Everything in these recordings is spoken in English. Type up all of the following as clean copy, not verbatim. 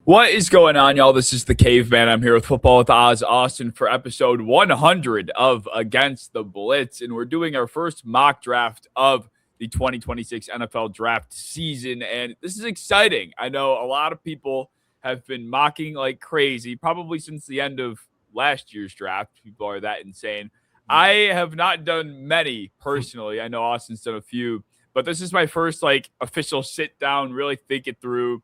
What is going on, y'all? This is the Caveman. I'm here with Football with Oz Austin for episode 100 of Against the Blitz, and we're doing our first mock draft of the 2026 NFL draft season, and this is exciting. I know a lot of people have been mocking like crazy, probably since the end of last year's draft. People are that insane. I have not done many personally. I know Austin's done a few, but this is my first like official sit down, really think it through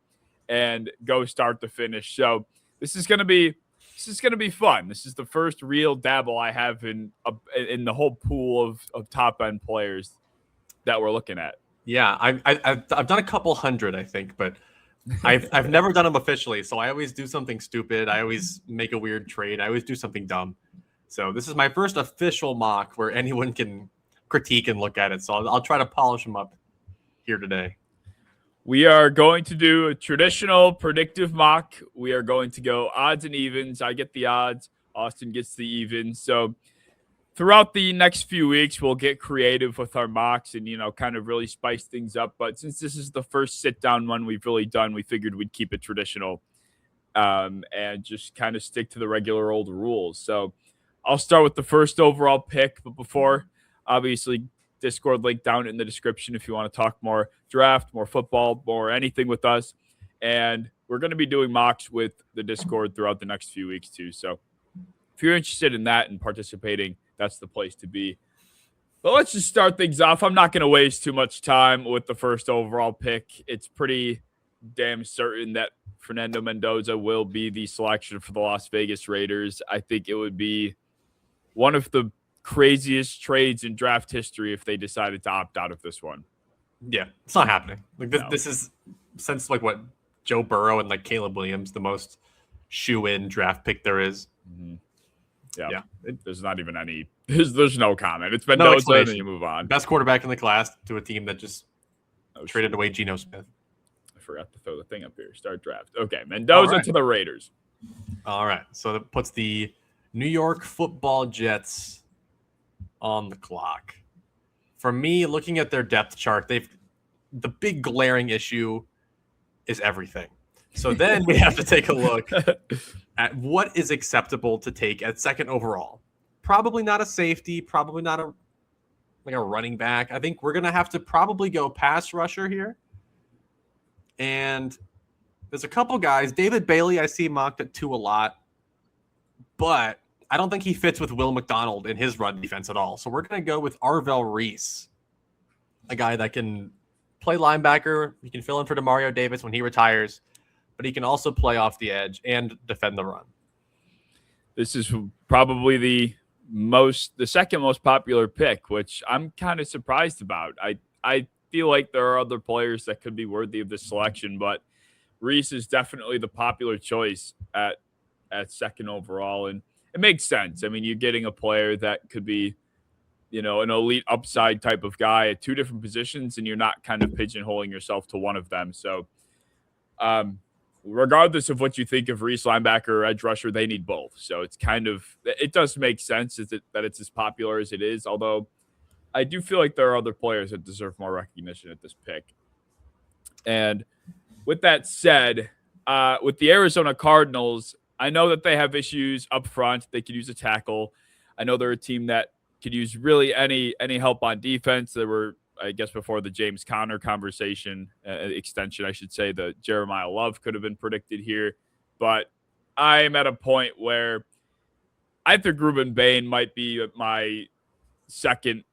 and go start to finish. So this is gonna be fun. This is the first real dabble I have in the whole pool of top end players that we're looking at. Yeah, I've done a couple hundred, I think, but I've never done them officially. So I always do something stupid. I always make a weird trade. I always do something dumb. So this is my first official mock where anyone can critique and look at it. So I'll try to polish them up here today. We are going to do a traditional predictive mock. We are going to go odds and evens. I get the odds. Austin gets the evens. So throughout the next few weeks, we'll get creative with our mocks and, kind of really spice things up. But since this is the first sit-down one we've really done, we figured we'd keep it traditional and just kind of stick to the regular old rules. So I'll start with the first overall pick. But before, obviously, Discord link down in the description if you want to talk more draft, more football, more anything with us. And we're going to be doing mocks with the Discord throughout the next few weeks too. So if you're interested in that and participating, that's the place to be. But let's just start things off. I'm not going to waste too much time with the first overall pick. It's pretty damn certain that Fernando Mendoza will be the selection for the Las Vegas Raiders. I think it would be one of the craziest trades in draft history if they decided to opt out of this one. Yeah, it's not happening. Like this, No. This is since like what Joe Burrow and like Caleb Williams, the most shoe-in draft pick there is. Mm-hmm. Yeah. There's not even any. There's no comment. It's been no and then you move on. Best quarterback in the class to a team that just traded away Geno Smith. I forgot to throw the thing up here. Start draft. Okay, Mendoza to the Raiders. All right, so that puts the New York Football Jets on the clock. For me, looking at their depth chart, the big glaring issue is everything. So then we have to take a look at what is acceptable to take at second overall. Probably not a safety, probably not a running back. I think we're going to have to probably go pass rusher here. And there's a couple guys. David Bailey, I see mocked at 2 a lot. But I don't think he fits with Will McDonald in his run defense at all. So we're going to go with Arvell Reese, a guy that can play linebacker. He can fill in for Demario Davis when he retires, but he can also play off the edge and defend the run. This is probably the second most popular pick, which I'm kind of surprised about. I feel like there are other players that could be worthy of this selection, but Reese is definitely the popular choice at second overall. And it makes sense. I mean, you're getting a player that could be, an elite upside type of guy at 2 different positions, and you're not kind of pigeonholing yourself to one of them. So regardless of what you think of Reese, linebacker or edge rusher, they need both. So it does make sense that it's as popular as it is, although I do feel like there are other players that deserve more recognition at this pick. And with that said, with the Arizona Cardinals, I know that they have issues up front. They could use a tackle. I know they're a team that could use really any help on defense. There were, I guess, before the James Conner conversation extension, I should say, the Jeremiah Love could have been predicted here. But I'm at a point where I think Ruben Bain might be my second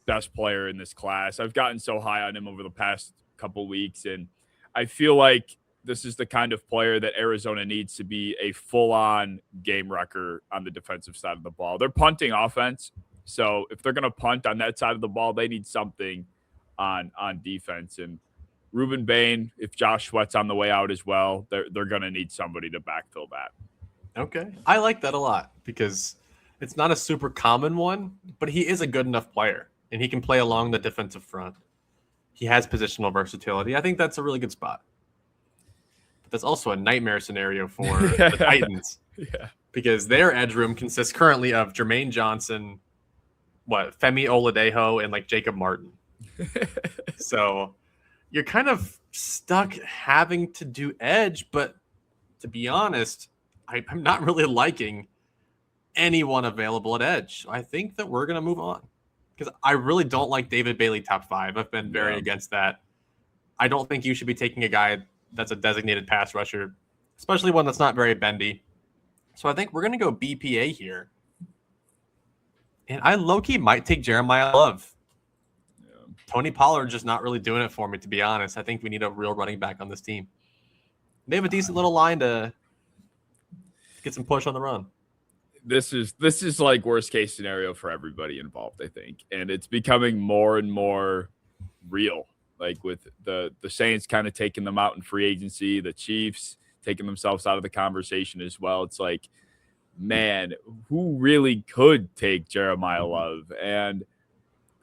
best player in this class. I've gotten so high on him over the past couple weeks, and I feel like this is the kind of player that Arizona needs to be a full-on game wrecker on the defensive side of the ball. They're punting offense, so if they're going to punt on that side of the ball, they need something on defense. And Ruben Bain, if Josh Sweat's on the way out as well, they're going to need somebody to backfill that. Okay. I like that a lot because it's not a super common one, but he is a good enough player, and he can play along the defensive front. He has positional versatility. I think that's a really good spot. That's also a nightmare scenario for the Titans. Yeah. Because their edge room consists currently of Jermaine Johnson, Femi Oladejo, and like Jacob Martin. So you're kind of stuck having to do edge, but to be honest, I'm not really liking anyone available at edge. I think that we're going to move on because I really don't like David Bailey top 5. I've been very against that. I don't think you should be taking a guy that's a designated pass rusher, especially one that's not very bendy. So I think we're going to go BPA here. And I low-key might take Jeremiah Love. Yeah. Tony Pollard just not really doing it for me, to be honest. I think we need a real running back on this team. They have a decent little line to get some push on the run. This is like worst case scenario for everybody involved, I think. And it's becoming more and more real. Like with the Saints kind of taking them out in free agency, the Chiefs taking themselves out of the conversation as well. It's like, man, who really could take Jeremiah Love? And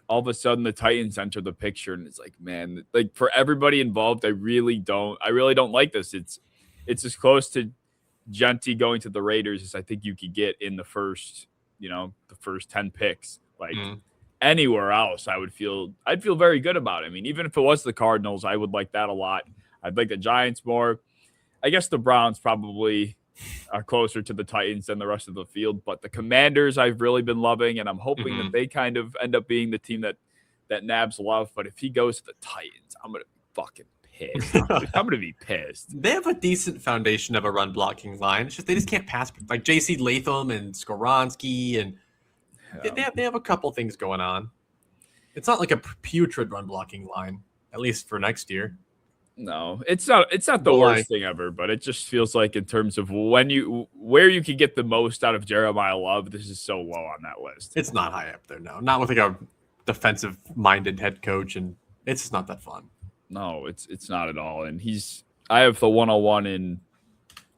all of a sudden the Titans enter the picture, and it's like, man, like for everybody involved, I really don't like this. It's as close to Genty going to the Raiders as I think you could get in the first 10 picks. Like anywhere else, I'd feel very good about it. I mean, even if it was the Cardinals, I would like that a lot. I'd like the Giants more. I guess the Browns probably are closer to the Titans than the rest of the field, but the Commanders I've really been loving, and I'm hoping that they kind of end up being the team that nabs Love. But if he goes to the Titans, I'm gonna be fucking pissed. I'm gonna be pissed. They have a decent foundation of a run blocking line. It's just they just can't pass, like J.C. Latham and Skoronski, and they have a couple things going on. It's not like a putrid run blocking line, at least for next year. No, it's not the worst thing ever, but it just feels like in terms of where you can get the most out of Jeremiah Love, this is so low on that list. It's not high up there, no. Not with like a defensive-minded head coach, and it's just not that fun. No, it's not at all. And I have the 101 in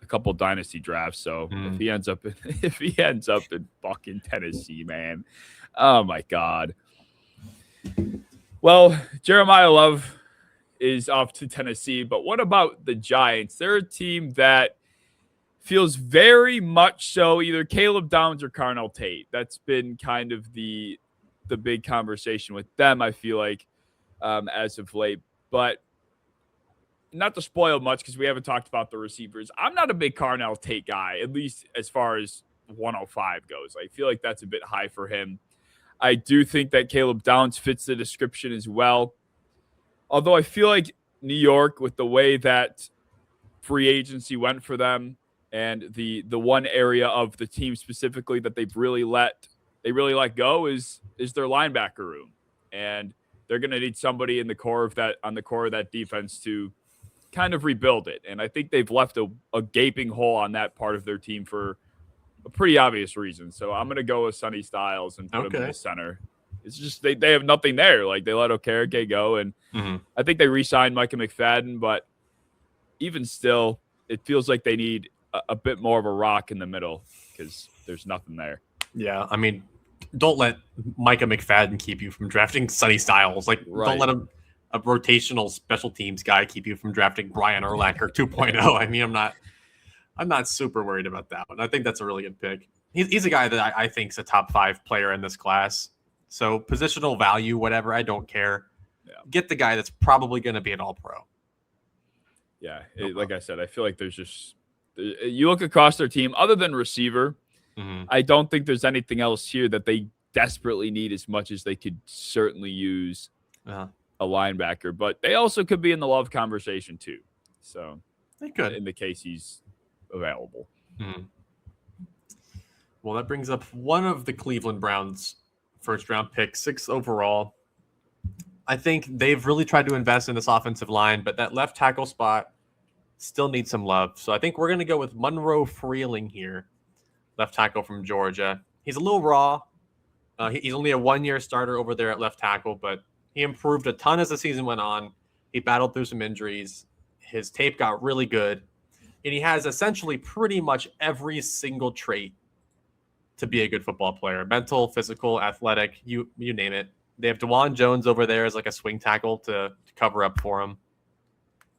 a couple dynasty drafts, so if he ends up in fucking Tennessee, man, oh my God. Well, Jeremiah Love is off to Tennessee, but what about the Giants? They're a team that feels very much so either Caleb Downs or Carnell Tate. That's been kind of the big conversation with them, I feel like, as of late. But not to spoil much because we haven't talked about the receivers. I'm not a big Carnell Tate guy, at least as far as 105 goes. I feel like that's a bit high for him. I do think that Caleb Downs fits the description as well. Although I feel like New York, with the way that free agency went for them and the one area of the team specifically that they really let go is their linebacker room. And they're going to need somebody on the core of that defense to kind of rebuild it. And I think they've left a gaping hole on that part of their team for a pretty obvious reason. So I'm going to go with Sonny Styles and put him in the center. It's just they have nothing there. Like they let Okereke go, and I think they re-signed Micah McFadden, but even still, it feels like they need a bit more of a rock in the middle because there's nothing there. Yeah, I mean, don't let Micah McFadden keep you from drafting Sonny Styles. Like, don't let a rotational special teams guy keep you from drafting Brian Urlacher 2.0. I mean, I'm not super worried about that one. I think that's a really good pick. He's a guy that I think is a top 5 player in this class. So positional value, whatever, I don't care. Yeah. Get the guy that's probably going to be an all-pro. Yeah, like I said, I feel like there's just – you look across their team, other than receiver, I don't think there's anything else here that they desperately need as much as they could certainly use a linebacker. But they also could be in the Love conversation too. So they could, in the case he's available. Well, that brings up one of the Cleveland Browns' first-round picks, 6th overall. I think they've really tried to invest in this offensive line, but that left tackle spot still needs some love. So I think we're going to go with Monroe Freeling here, left tackle from Georgia. He's a little raw. He's only a 1-year starter over there at left tackle, but he improved a ton as the season went on. He battled through some injuries. His tape got really good, and he has essentially pretty much every single trait to be a good football player: mental, physical, athletic, you name it. They have DeJuan Jones over there as like a swing tackle to cover up for him.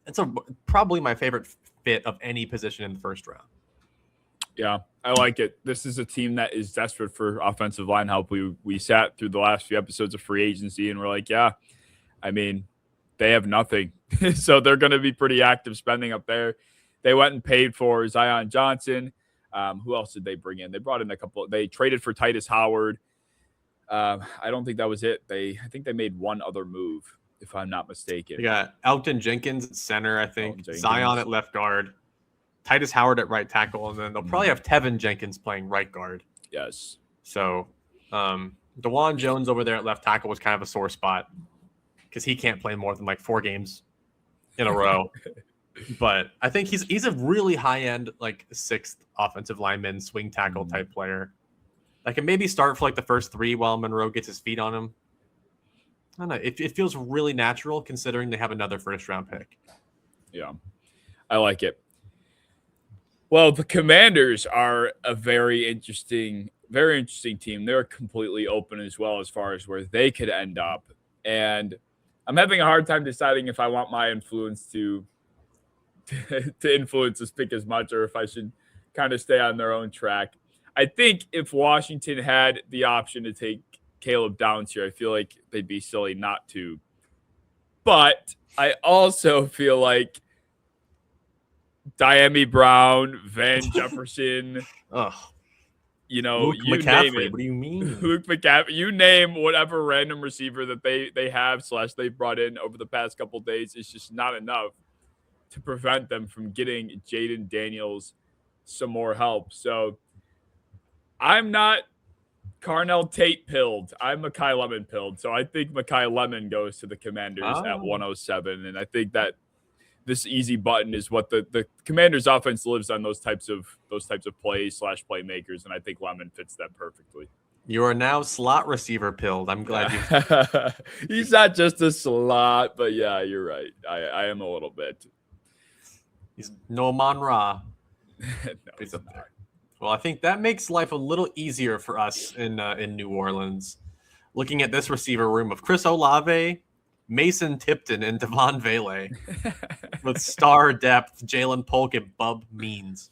It's probably my favorite fit of any position in the first round. Yeah, I like it. This is a team that is desperate for offensive line help. We sat through the last few episodes of free agency and we're like, yeah, I mean, they have nothing. So they're going to be pretty active spending up there. They went and paid for Zion Johnson. Who else did they bring in? They brought in a couple. They traded for Titus Howard. I don't think that was it. I think they made one other move, if I'm not mistaken. They got Elton Jenkins at center, I think. Zion at left guard. Titus Howard at right tackle, and then they'll probably have Tevin Jenkins playing right guard. Yes. So DeJuan Jones over there at left tackle was kind of a sore spot because he can't play more than like 4 games in a row. But I think he's a really high-end, like 6th offensive lineman, swing tackle type player. I can maybe start for like the first 3 while Monroe gets his feet on him. I don't know. It feels really natural considering they have another first-round pick. Yeah, I like it. Well, the Commanders are a very interesting team. They're completely open as well as far as where they could end up. And I'm having a hard time deciding if I want my influence to influence this pick as much or if I should kind of stay on their own track. I think if Washington had the option to take Caleb Downs here, I feel like they'd be silly not to. But I also feel like Diami Brown, Van Jefferson, Luke you McCaffrey, name it. What do you mean? Luke McCaffrey, you name whatever random receiver that they have / they've brought in over the past couple of days. It's just not enough to prevent them from getting Jaden Daniels some more help. So I'm not Carnell Tate pilled. I'm Makai Lemon pilled. So I think Makai Lemon goes to the Commanders at 107. And I think that this easy button is what the Commanders offense lives on, those types of plays / playmakers. And I think Lemon fits that perfectly. You are now slot receiver pilled. I'm glad you. He's not just a slot, but yeah, you're right. I am a little bit. He's no Ra. No, he's up there. Well, I think that makes life a little easier for us in New Orleans. Looking at this receiver room of Chris Olave, Mason Tipton, and Devon Vele with star depth, Jalen Polk and Bub Means.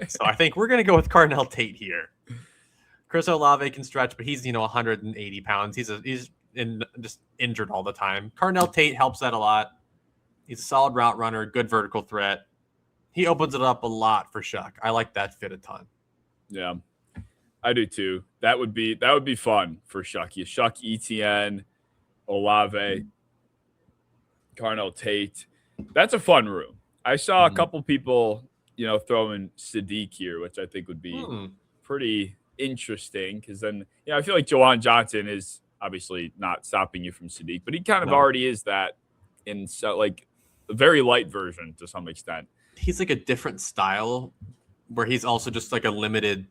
So I think we're going to go with Carnell Tate here. Chris Olave can stretch, but he's 180 pounds. He's just injured all the time. Carnell Tate helps that a lot. He's a solid route runner, good vertical threat. He opens it up a lot for Shuck. I like that fit a ton. Yeah, I do too. That would be fun for Shucky. Shuck, ETN, Olave, Carnell Tate. That's a fun room. I saw a couple people, throwing Sadiq here, which I think would be pretty interesting because then, I feel like Jawan Johnson is obviously not stopping you from Sadiq, but he kind of already is that in like a very light version to some extent. He's like a different style where he's also just like a limited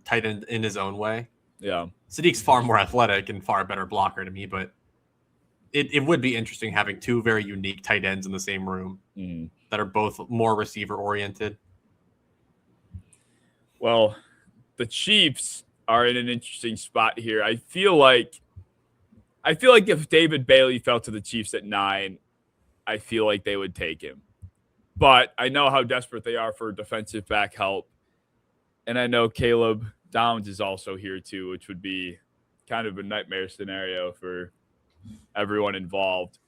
tight end in his own way. Yeah. Sadiq's far more athletic and far better blocker to me, but it would be interesting having 2 very unique tight ends in the same room that are both more receiver oriented. Well, the Chiefs are in an interesting spot here. I feel like if David Bailey fell to the Chiefs at 9, I feel like they would take him. But I know how desperate they are for defensive back help. And I know Caleb Downs is also here too, which would be kind of a nightmare scenario for everyone involved.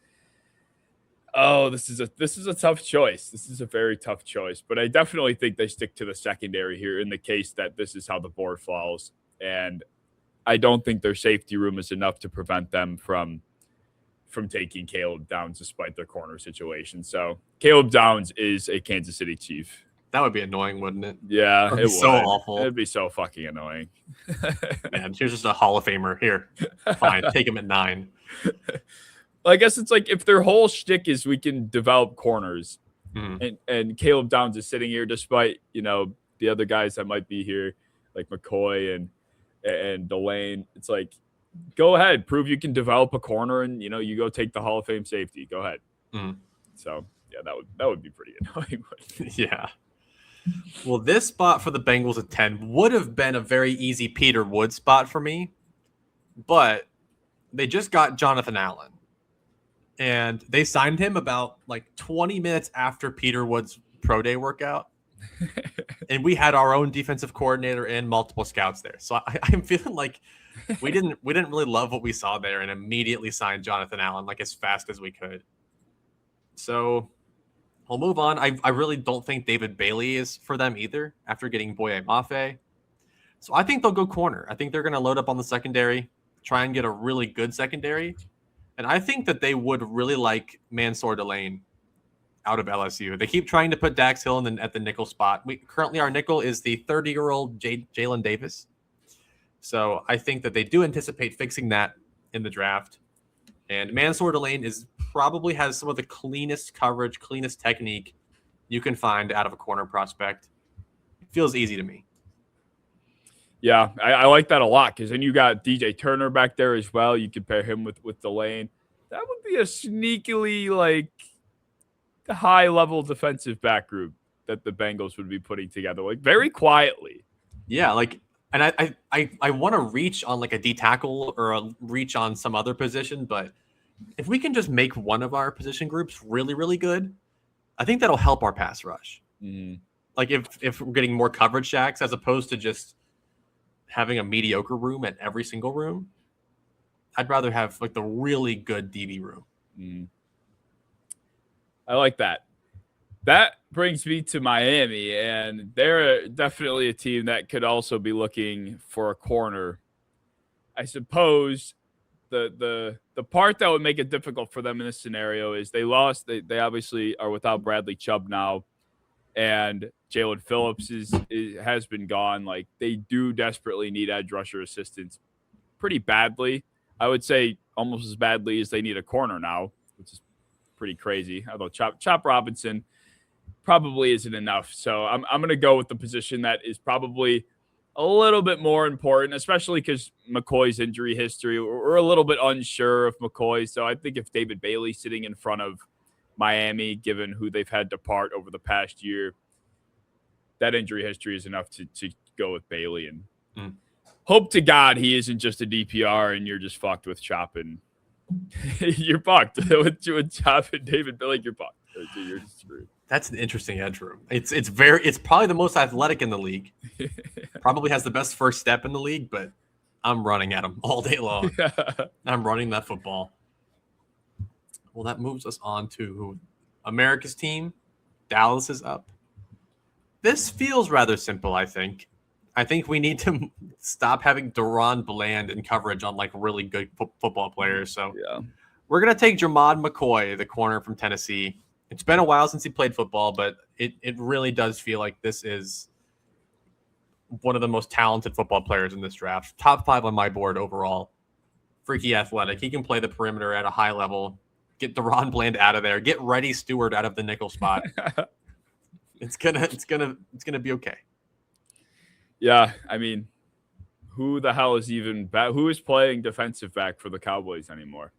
Oh, this is a tough choice. This is a very tough choice. But I definitely think they stick to the secondary here in the case that this is how the board falls. And I don't think their safety room is enough to prevent them from taking Caleb Downs despite their corner situation. So Caleb Downs is a Kansas City Chief. That would be annoying, wouldn't it? Yeah, it would. So awful. It'd be so fucking annoying. Man, here's just a Hall of Famer. Here, fine, take him at 9. Well, I guess it's like if their whole shtick is we can develop corners, and Caleb Downs is sitting here despite the other guys that might be here, like McCoy and Delane. It's like, go ahead, prove you can develop a corner, and you go take the Hall of Fame safety. Go ahead. So yeah, that would be pretty annoying. Yeah. Well, this spot for the Bengals at 10 would have been a very easy Peter Wood spot for me, but they just got Jonathan Allen, and they signed him about like 20 minutes after Peter Wood's pro day workout. And we had our own defensive coordinator and multiple scouts there. So I'm feeling like we didn't really love what we saw there and immediately signed Jonathan Allen like as fast as we could. So We'll move on. I really don't think David Bailey is for them either after getting Boye Mafe. So I think they'll go corner. I think they're going to load up on the secondary, try and get a really good secondary. And I think that they would really like Mansour Delane out of LSU. They keep trying to put Dax Hill at the nickel spot. Currently our nickel is the 30-year-old Jalen Davis. So I think that they do anticipate fixing that in the draft. And Mansour Delane probably has some of the cleanest coverage, cleanest technique you can find out of a corner prospect. It feels easy to me. Yeah, I like that a lot because then you got DJ Turner back there as well. You can pair him with Delane. That would be a sneakily like high-level defensive back group that the Bengals would be putting together, like very quietly. Yeah, like, and I want to reach on like a D tackle or a reach on some other position, but if we can just make one of our position groups really, really good, I think that'll help our pass rush. Mm. Like if we're getting more coverage shacks as opposed to just having a mediocre room at every single room, I'd rather have like the really good DB room. Mm. I like that. That brings me to Miami, and they're definitely a team that could also be looking for a corner. I suppose the part that would make it difficult for them in this scenario is they lost. They obviously are without Bradley Chubb now, and Jalen Phillips has been gone. Like, they do desperately need edge rusher assistance pretty badly. I would say almost as badly as they need a corner now, which is pretty crazy. Although Chop Robinson probably isn't enough. So I'm going to go with the position that is probably a little bit more important, especially because McCoy's injury history. We're a little bit unsure of McCoy. So I think if David Bailey's sitting in front of Miami, given who they've had depart over the past year, that injury history is enough to go with Bailey and hope to God he isn't just a DPR and you're just fucked with Chop and you're fucked with Chop and David Bailey. You're fucked. You're just screwed. That's an interesting edge room. It's probably the most athletic in the league. Probably has the best first step in the league, but I'm running at him all day long. I'm running that football. Well, that moves us on to America's team. Dallas is up. This feels rather simple, I think. I think we need to stop having Deron Bland in coverage on like really good football players. So we're going to take Jamad McCoy, the corner from Tennessee. It's been a while since he played football, but it really does feel like this is one of the most talented football players in this draft. Top 5 on my board overall. Freaky athletic. He can play the perimeter at a high level. Get Deron Bland out of there. Get Reddy Stewart out of the nickel spot. It's gonna be okay. Yeah, I mean, who the hell is even back? Who is playing defensive back for the Cowboys anymore?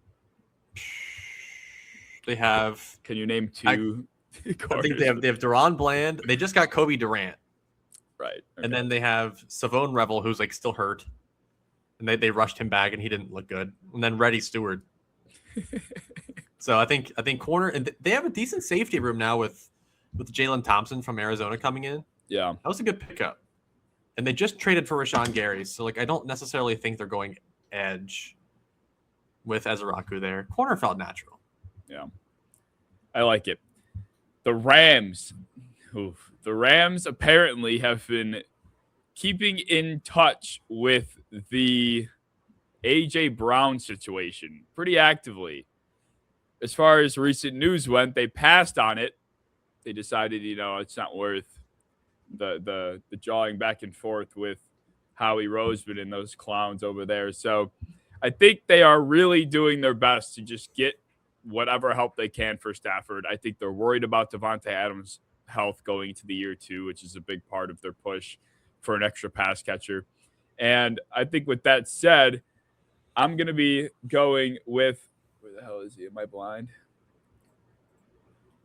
They have. Can you name two? I think they have Deron Bland. They just got Kobe Durant. Right. Okay. And then they have Savone Revel, who's like still hurt. And they rushed him back and he didn't look good. And then Reddy Stewart. So I think corner, and they have a decent safety room now with Jalen Thompson from Arizona coming in. Yeah. That was a good pickup. And they just traded for Rashawn Gary. So like I don't necessarily think they're going edge with Ezeraku there. Corner felt natural. Yeah. I like it. The Rams. Oof. The Rams apparently have been keeping in touch with the A.J. Brown situation pretty actively. As far as recent news went, they passed on it. They decided, it's not worth the jawing back and forth with Howie Roseman and those clowns over there. So I think they are really doing their best to just get whatever help they can for Stafford. I think they're worried about Devontae Adams' health going into the year 2, which is a big part of their push for an extra pass catcher. And I think with that said, I'm going to be going with, where the hell is he? Am I blind?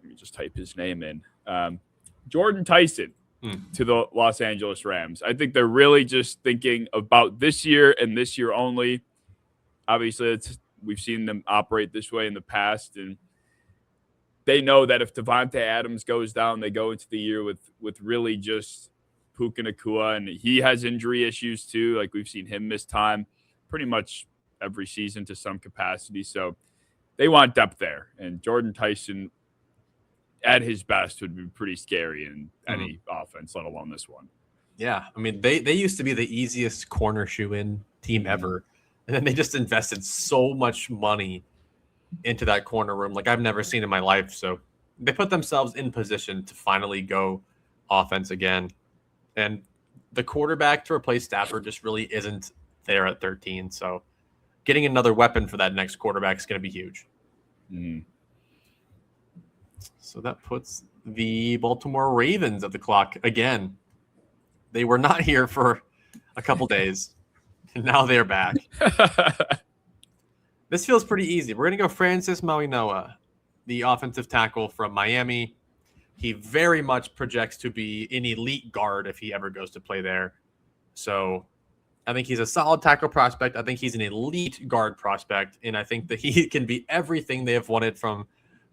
Let me just type his name in. Jordan Tyson to the Los Angeles Rams. I think they're really just thinking about this year and this year only. Obviously, we've seen them operate this way in the past, and they know that if Devontae Adams goes down, they go into the year with really just Puka Nacua, and he has injury issues too. Like, we've seen him miss time pretty much every season to some capacity. So they want depth there, and Jordan Tyson at his best would be pretty scary in any offense, let alone this one. Yeah, I mean they used to be the easiest corner shoe-in team ever, and then they just invested so much money into that corner room like I've never seen in my life. So they put themselves in position to finally go offense again, and the quarterback to replace Stafford just really isn't there at 13. So getting another weapon for that next quarterback is going to be huge. So that puts the Baltimore Ravens at the clock again. They were not here for a couple days, and now they're back. This feels pretty easy. We're going to go Francis Mauigoa, the offensive tackle from Miami. He very much projects to be an elite guard if he ever goes to play there. So I think he's a solid tackle prospect. I think he's an elite guard prospect, and I think that he can be everything they have wanted from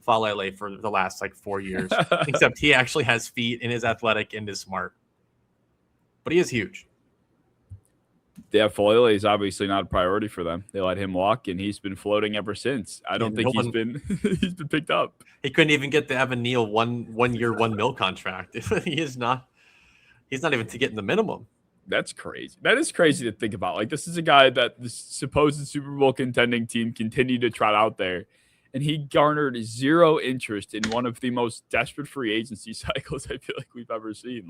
Falele for the last 4 years, except he actually has feet and is athletic and is smart. But he is huge. Yeah, Falele is obviously not a priority for them. They let him walk, and he's been floating ever since. I don't think he's been picked up. He couldn't even get the Evan Neal one year $1 million contract. He's not even to get in the minimum. That's crazy. That is crazy to think about. This is a guy that the supposed Super Bowl contending team continued to trot out there, and he garnered zero interest in one of the most desperate free agency cycles I feel like we've ever seen.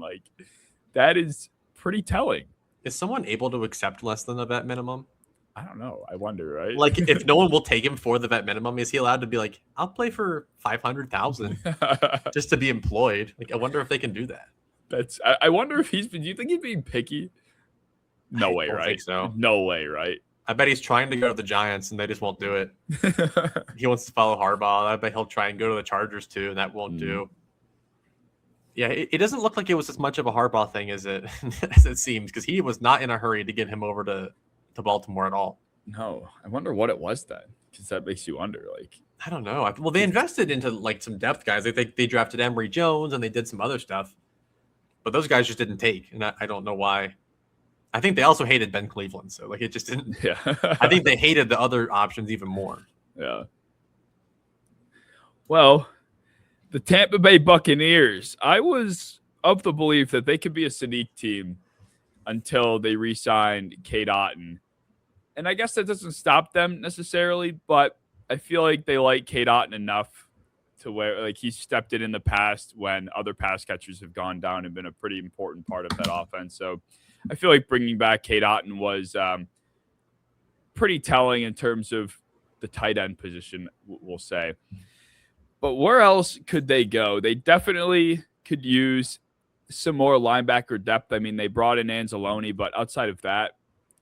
That is pretty telling. Is someone able to accept less than the vet minimum? I don't know. I wonder, right? If no one will take him for the vet minimum, is he allowed to be like, I'll play for $500,000 just to be employed? I wonder if they can do that. I wonder if do you think he's being picky? No way, right? Think so. No way, right? I bet he's trying to go to the Giants and they just won't do it. He wants to follow Harbaugh. I bet he'll try and go to the Chargers too, and that won't do. Yeah, it doesn't look like it was as much of a Harbaugh thing as it seems, because he was not in a hurry to get him over to Baltimore at all. No, I wonder what it was then, because that makes you wonder. I don't know. Well, they invested into some depth guys. They drafted Emory Jones and they did some other stuff, but those guys just didn't take, and I don't know why. I think they also hated Ben Cleveland, so it just didn't. Yeah, I think they hated the other options even more. Yeah. Well, the Tampa Bay Buccaneers, I was of the belief that they could be a Sadiq team until they re-signed Cade Otton. And I guess that doesn't stop them necessarily, but I feel like they like Cade Otton enough to where he's stepped in the past when other pass catchers have gone down and been a pretty important part of that offense. So I feel like bringing back Cade Otton was pretty telling in terms of the tight end position, we'll say. But where else could they go? They definitely could use some more linebacker depth. I mean, they brought in Anzalone, but outside of that,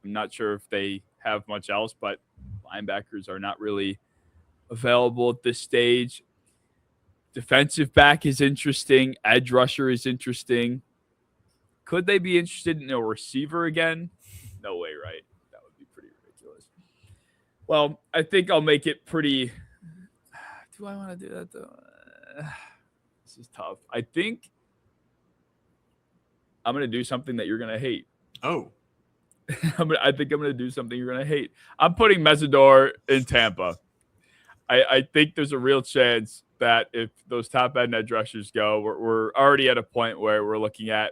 I'm not sure if they have much else, but linebackers are not really available at this stage. Defensive back is interesting. Edge rusher is interesting. Could they be interested in a receiver again? No way, right? That would be pretty ridiculous. Well, I think I'll make it pretty... Do I want to do that, though? This is tough. I think I'm going to do something that you're going to hate. Oh. I think I'm going to do something you're going to hate. I'm putting Mesidor in Tampa. I think there's a real chance that if those top-end edge rushers go, we're already at a point where we're looking at,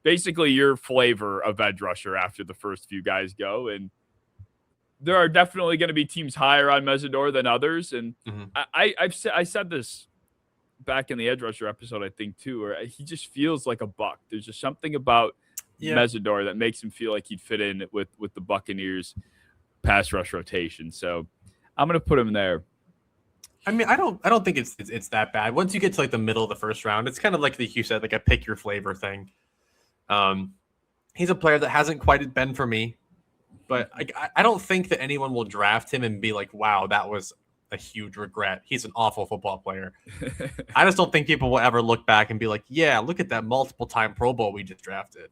basically your flavor of edge rusher after the first few guys go. And there are definitely going to be teams higher on Mesidor than others. And I said this back in the edge rusher episode, I think, too, where he just feels like a Buck. There's just something about Mesidor that makes him feel like he'd fit in with the Buccaneers pass rush rotation. So I'm going to put him there. I mean, I don't think it's that bad. Once you get to the middle of the first round, it's kind of like you said, a pick your flavor thing. He's a player that hasn't quite been for me, but I don't think that anyone will draft him and be like, wow, that was a huge regret. He's an awful football player. I just don't think people will ever look back and be like, yeah, look at that multiple-time Pro Bowl we just drafted.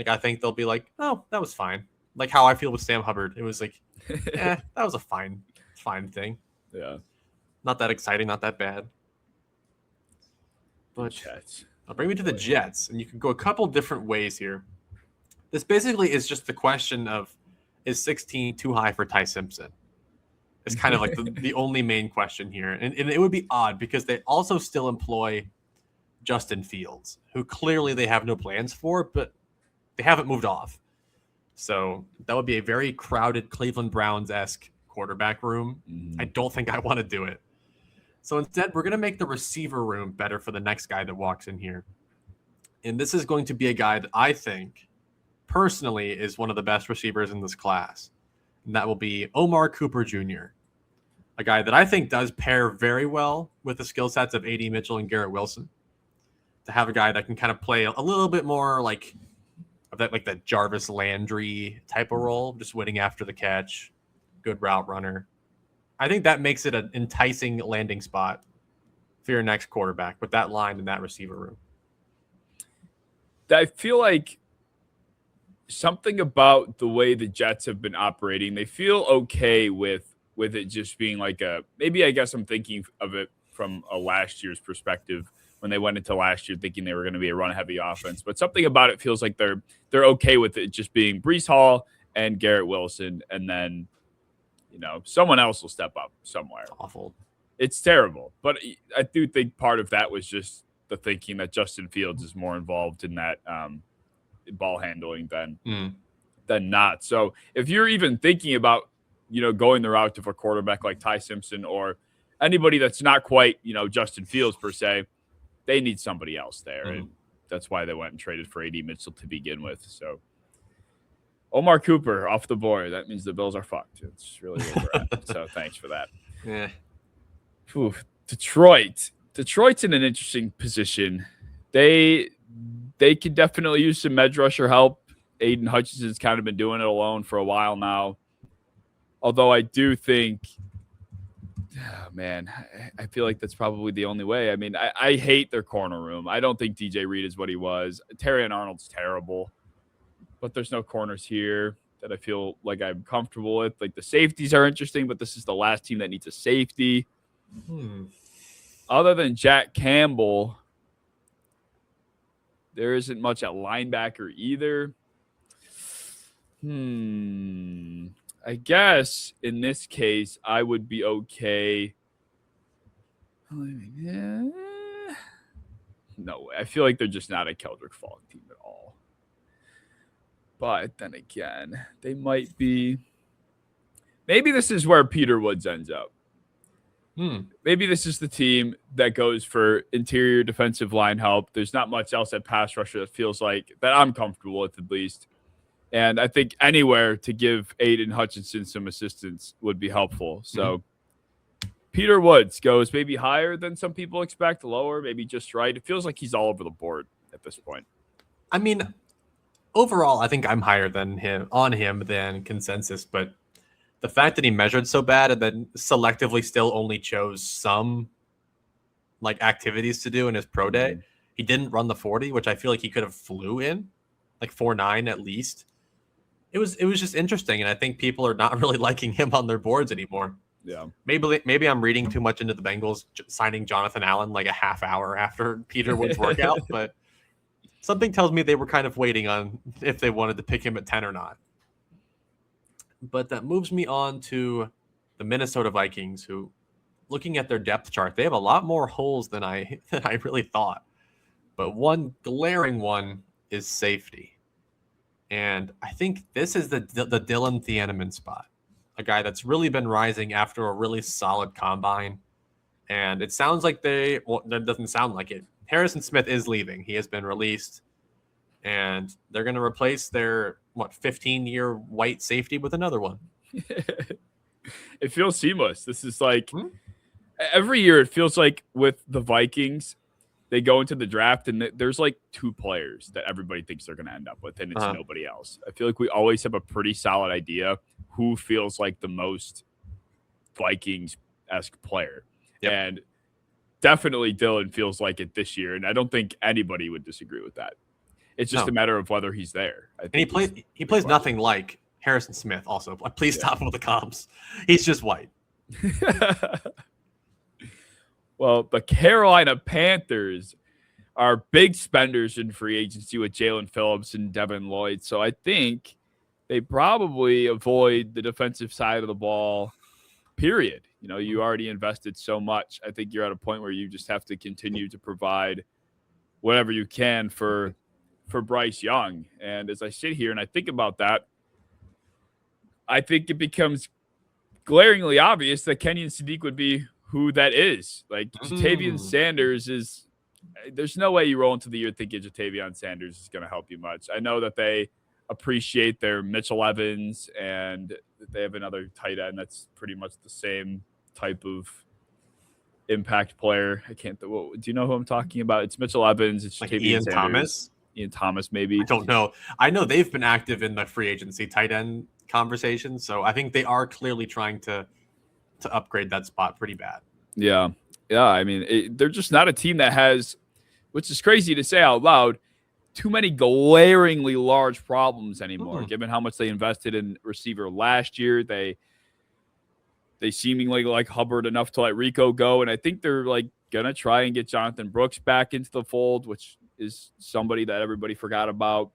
I think they'll be like, oh, that was fine. Like how I feel with Sam Hubbard. It was that was a fine thing. Yeah. Not that exciting, not that bad. But Jets. I'll bring me to the Jets, and you can go a couple different ways here. This basically is just the question of, is 16 too high for Ty Simpson? is kind of like the only main question here. And it would be odd because they also still employ Justin Fields, who clearly they have no plans for, but they haven't moved off. So that would be a very crowded Cleveland Browns-esque quarterback room. I don't think I want to do it. So instead, we're going to make the receiver room better for the next guy that walks in here. And this is going to be a guy that I think, personally, is one of the best receivers in this class. And that will be Omar Cooper Jr., a guy that I think does pair very well with the skill sets of A.D. Mitchell and Garrett Wilson. To have a guy that can kind of play a little bit more like that Jarvis Landry type of role, just winning after the catch, good route runner. I think that makes it an enticing landing spot for your next quarterback with that line and that receiver room. I feel like something about the way the Jets have been operating, they feel okay with it just being like maybe I guess I'm thinking of it from a last year's perspective when they went into last year thinking they were going to be a run-heavy offense. But something about it feels like they're okay with it just being Breece Hall and Garrett Wilson, and then someone else will step up somewhere. It's awful. It's terrible. But I do think part of that was just the thinking that Justin Fields is more involved in that ball handling than not. So if you're even thinking about going the route of a quarterback like Ty Simpson or anybody that's not quite Justin Fields per se, they need somebody else there, and that's why they went and traded for A.D. Mitchell to begin with. So Omar Cooper off the board. That means the Bills are fucked. It's really where we're at. So thanks for that. Yeah. Ooh, Detroit's in an interesting position. They could definitely use some edge rusher help. Aiden Hutchinson's kind of been doing it alone for a while now. Although I do think, I feel like that's probably the only way. I mean, I hate their corner room. I don't think DJ Reed is what he was. Terrion Arnold's terrible, but there's no corners here that I feel like I'm comfortable with. Like the safeties are interesting, but this is the last team that needs a safety. Other than Jack Campbell, there isn't much at linebacker either. I guess in this case, I would be okay. No way. I feel like they're just not a Keldrick Falk team at all. But then again, they might be. Maybe this is where Peter Woods ends up. Maybe this is the team that goes for interior defensive line help. There's not much else at pass rusher that feels like that I'm comfortable with, at least. And I think anywhere to give Aiden Hutchinson some assistance would be helpful. So Peter Woods goes maybe higher than some people expect, lower, maybe just right. It feels like he's all over the board at this point. I mean, overall, I think I'm higher than him than consensus, but the fact that he measured so bad and then selectively still only chose some activities to do in his pro day. He didn't run the 40, which I feel like he could have flew in, 4.9 at least. It was just interesting, and I think people are not really liking him on their boards anymore. Yeah. Maybe I'm reading too much into the Bengals signing Jonathan Allen like a half hour after Peter Woods' workout, but something tells me they were kind of waiting on if they wanted to pick him at 10 or not. But that moves me on to the Minnesota Vikings, who, looking at their depth chart, they have a lot more holes than I really thought. But one glaring one is safety. And I think this is the Dylan Thieneman spot, a guy that's really been rising after a really solid combine. And it sounds like that doesn't sound like it. Harrison Smith is leaving. He has been released. And they're going to replace their, 15-year white safety with another one. It feels seamless. This is every year it feels like with the Vikings, they go into the draft and there's two players that everybody thinks they're going to end up with, and it's nobody else. I feel like we always have a pretty solid idea who feels like the most Vikings-esque player. Yep. And definitely Dylan feels like it this year, and I don't think anybody would disagree with that. It's just a matter of whether he's there. And he plays nothing like Harrison Smith also. Please stop with the comps. He's just white. Well, the Carolina Panthers are big spenders in free agency with Jalen Phillips and Devin Lloyd. So I think they probably avoid the defensive side of the ball period. You already invested so much. I think you're at a point where you just have to continue to provide whatever you can for Bryce Young. And as I sit here and I think about that, I think it becomes glaringly obvious that Kenyon Sadiq would be who that is. Like Jatavian Sanders is. There's no way you roll into the year thinking Jatavian Sanders is going to help you much. I know that they appreciate their Mitchell Evans and they have another tight end that's pretty much the same type of impact player. I can't. Do you know who I'm talking about? It's Mitchell Evans. It's like Jatavian Ian Sanders. Thomas. Ian Thomas, maybe. I don't know. I know they've been active in the free agency tight end conversation, so I think they are clearly trying to upgrade that spot pretty bad. Yeah. I mean, they're just not a team that has, which is crazy to say out loud, too many glaringly large problems anymore. Given how much they invested in receiver last year, they seemingly like Hubbard enough to let Rico go, and I think they're like gonna try and get Jonathan Brooks back into the fold, which is somebody that everybody forgot about,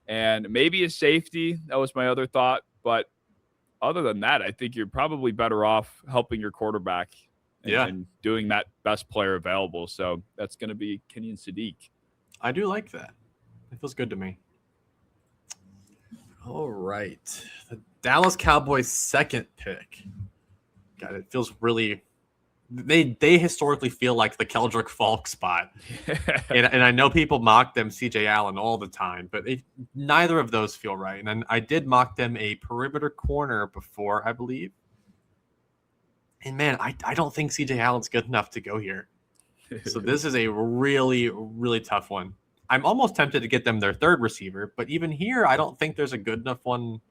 and maybe a safety. That was my other thought, but other than that, I think you're probably better off helping your quarterback and doing that best player available. So that's going to be Kenyon Sadiq. I do like that. It feels good to me. All right. The Dallas Cowboys' second pick. God, it feels really... They historically feel like the Keldrick Falk spot. and I know people mock them CJ Allen all the time, but neither of those feel right. And I did mock them a perimeter corner before, I believe. And man, I don't think CJ Allen's good enough to go here. So this is a really, really tough one. I'm almost tempted to get them their third receiver, but even here, I don't think there's a good enough one.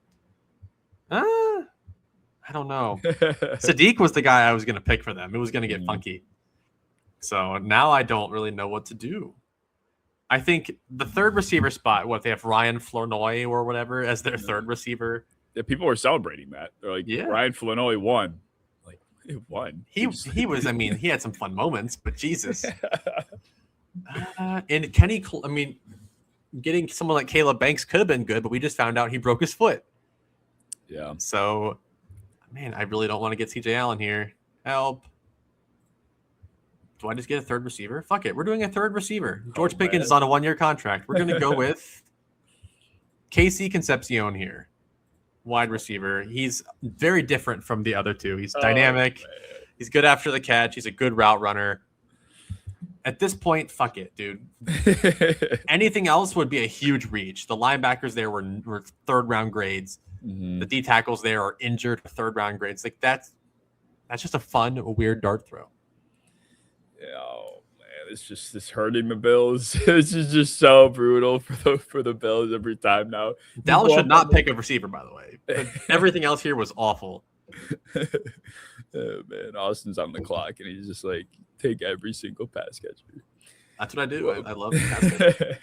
I don't know. Sadiq was the guy I was going to pick for them. It was going to get funky. So now I don't really know what to do. I think the third receiver spot, they have Ryan Flournoy or whatever as their third receiver. Yeah, people were celebrating that. They're like, Ryan Flournoy won. Like, he won. He was, I mean, he had some fun moments, but Jesus. And Kenny, I mean, getting someone like Caleb Banks could have been good, but we just found out he broke his foot. Yeah. So, man, I really don't want to get CJ Allen here. Help. Do I just get a third receiver? Fuck it. We're doing a third receiver. George Pickens is on a 1-year contract. We're going to go with KC Concepcion here. Wide receiver. He's very different from the other two. He's dynamic. He's good after the catch. He's a good route runner. At this point, fuck it, dude. Anything else would be a huge reach. The linebackers there were third-round grades. Mm-hmm. The D tackles there are injured third-round grades. Like that's just a fun, weird dart throw. Oh man, it's hurting the Bills. This is just so brutal for the Bills every time now. Dallas should not pick a receiver, by the way. But everything else here was awful. Oh, man, Austin's on the clock, and he's just like, take every single pass catcher. That's what I do. I love pass catcher.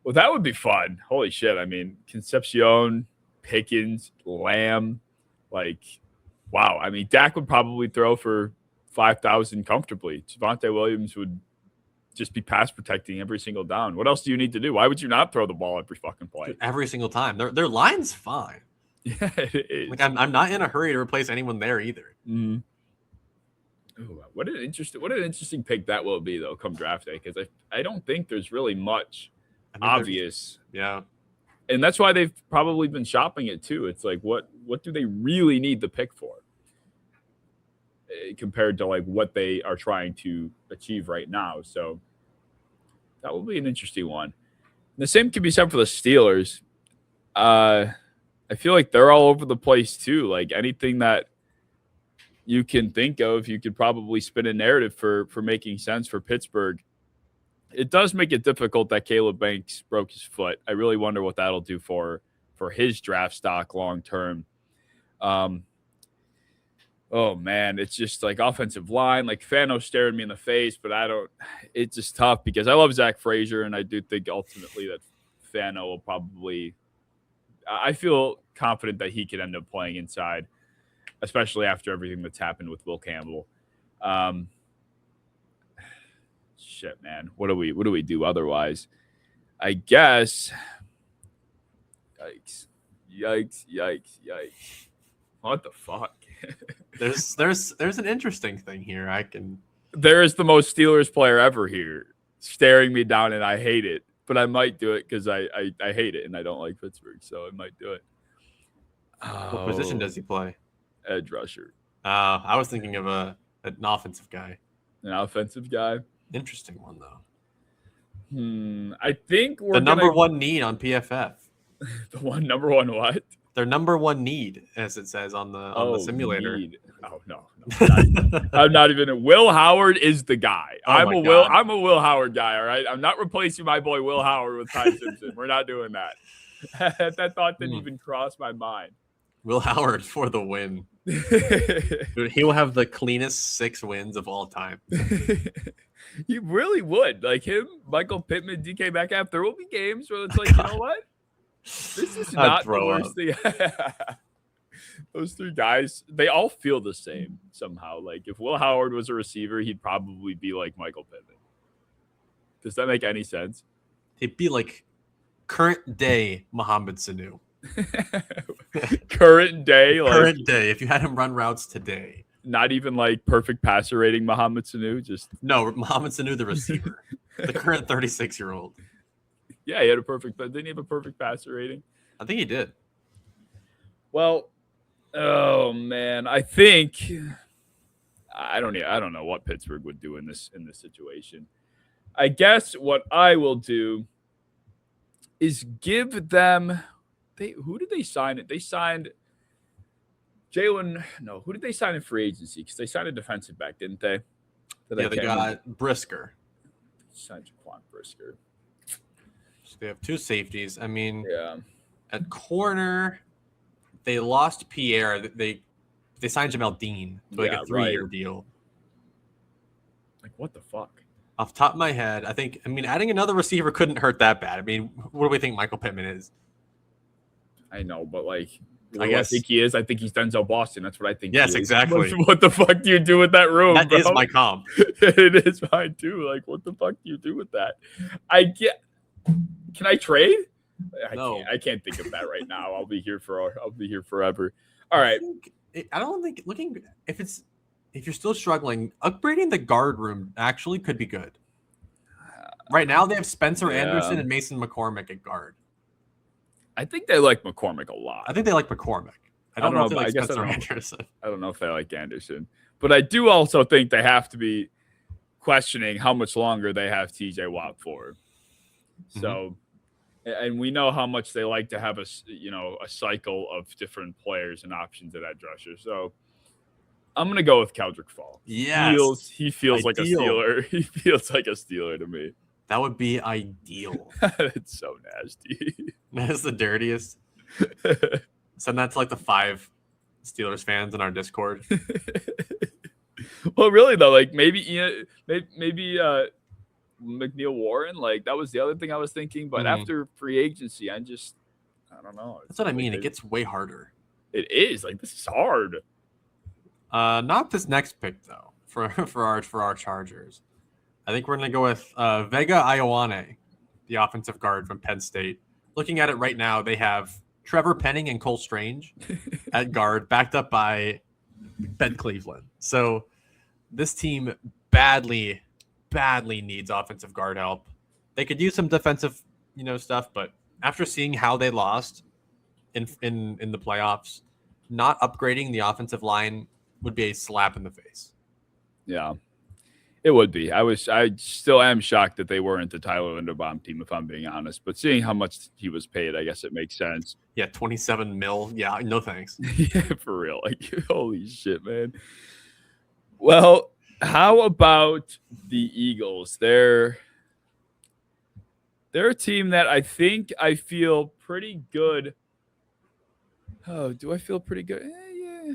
Well, that would be fun. Holy shit. I mean, Concepcion, Pickens, Lamb, like, wow. I mean, Dak would probably throw for 5,000 comfortably. Javonte Williams would just be pass protecting every single down. What else do you need to do? Why would you not throw the ball every fucking play? Every single time. Their line's fine. Yeah, it is. Like I'm not in a hurry to replace anyone there either. Mm-hmm. Oh, what an interesting pick that will be though come draft day, because I don't think there's really much obvious. Yeah. And that's why they've probably been shopping it too. It's like what do they really need the pick for? Compared to like what they are trying to achieve right now. So that will be an interesting one. The same can be said for the Steelers. I feel like they're all over the place too. Like anything that you can think of, you could probably spin a narrative for making sense for Pittsburgh. It does make it difficult that Caleb Banks broke his foot. I really wonder what that'll do for his draft stock long term. Oh man, it's just like offensive line, like Fano staring me in the face, but it's just tough because I love Zach Frazier, and I do think ultimately that Fano will probably, I feel confident that he could end up playing inside, especially after everything that's happened with Will Campbell. Shit, man. What do we do otherwise? I guess. Yikes. What the fuck? There's an interesting thing here. There is the most Steelers player ever here staring me down, and I hate it. But I might do it because I hate it and I don't like Pittsburgh, so I might do it. What position does he play? Edge rusher. I was thinking of an offensive guy. An offensive guy. Interesting one though. I think we're the number one need on PFF. The number one what? Their number one need, as it says on the simulator. Need. Oh no. I'm not even. Will Howard is the guy. I'm a Will Howard guy. All right. I'm not replacing my boy Will Howard with Ty Simpson. We're not doing that. That thought didn't even cross my mind. Will Howard for the win. Dude, he will have the cleanest 6 wins of all time. He really would. Like him, Michael Pittman, DK Metcalf. There will be games where it's like, you know what? This is not the worst thing. Those 3 guys, they all feel the same somehow. Like if Will Howard was a receiver, he'd probably be like Michael Pittman. Does that make any sense? He'd be like current day Mohamed Sanu. Current day. If you had him run routes today. Not even like perfect passer rating Mohamed Sanu. No, Mohamed Sanu, the receiver. The current 36-year-old. Yeah, he had didn't he have a perfect passer rating? I think he did. Well, oh man, I think I don't know what Pittsburgh would do in this situation. I guess what I will do is give them. Who did they sign? They signed Jalen. No, who did they sign in free agency? Because they signed a defensive back, didn't they? They got Brisker. Signed Jaquan Brisker. So they have 2 safeties. I mean, yeah. At corner, they lost Pierre. They signed Jamel Dean to a 3-year deal. Like what the fuck? Off the top of my head, adding another receiver couldn't hurt that bad. I mean, what do we think Michael Pittman is? I know, but like, I think he is. I think he's Denzel Boston. That's what I think. Yes, exactly. What the fuck do you do with that room? That is my comp. It is mine too. Like, what the fuck do you do with that? Can I trade? No. I can't think of that right now. I'll be here forever. All right. I don't think if you're still struggling, upgrading the guard room actually could be good. Right now they have Spencer Anderson and Mason McCormick at guard. I think they like McCormick a lot. I think they like McCormick. I don't know if they like Spencer Anderson. I don't know if they like Anderson. But I do also think they have to be questioning how much longer they have TJ Watt for. So, and we know how much they like to have a cycle of different players and options at edge rusher. So I'm going to go with Keldrick Fall. Yes. He feels like a Steeler. He feels like a Steeler to me. That would be ideal. It's so nasty. That is the dirtiest. Send that to like the 5 Steelers fans in our Discord. Well, really though, like maybe McNeil Warren, like that was the other thing I was thinking. But after free agency, I don't know. That's what I mean. It gets way harder. It is like this is hard. Not this next pick though. For our Chargers, I think we're gonna go with Vega Ioane, the offensive guard from Penn State. Looking at it right now, they have Trevor Penning and Cole Strange at guard, backed up by Ben Cleveland. So this team badly needs offensive guard help. They could use some defensive, stuff, but after seeing how they lost in the playoffs, not upgrading the offensive line would be a slap in the face. Yeah. It would be. I still am shocked that they weren't the Tyler Linderbaum team, if I'm being honest. But seeing how much he was paid, I guess it makes sense. Yeah, $27 million. Yeah, no thanks. Yeah, for real. Like, holy shit, man. Well, how about the Eagles? They're a team that I think I feel pretty good. Oh, do I feel pretty good? Yeah.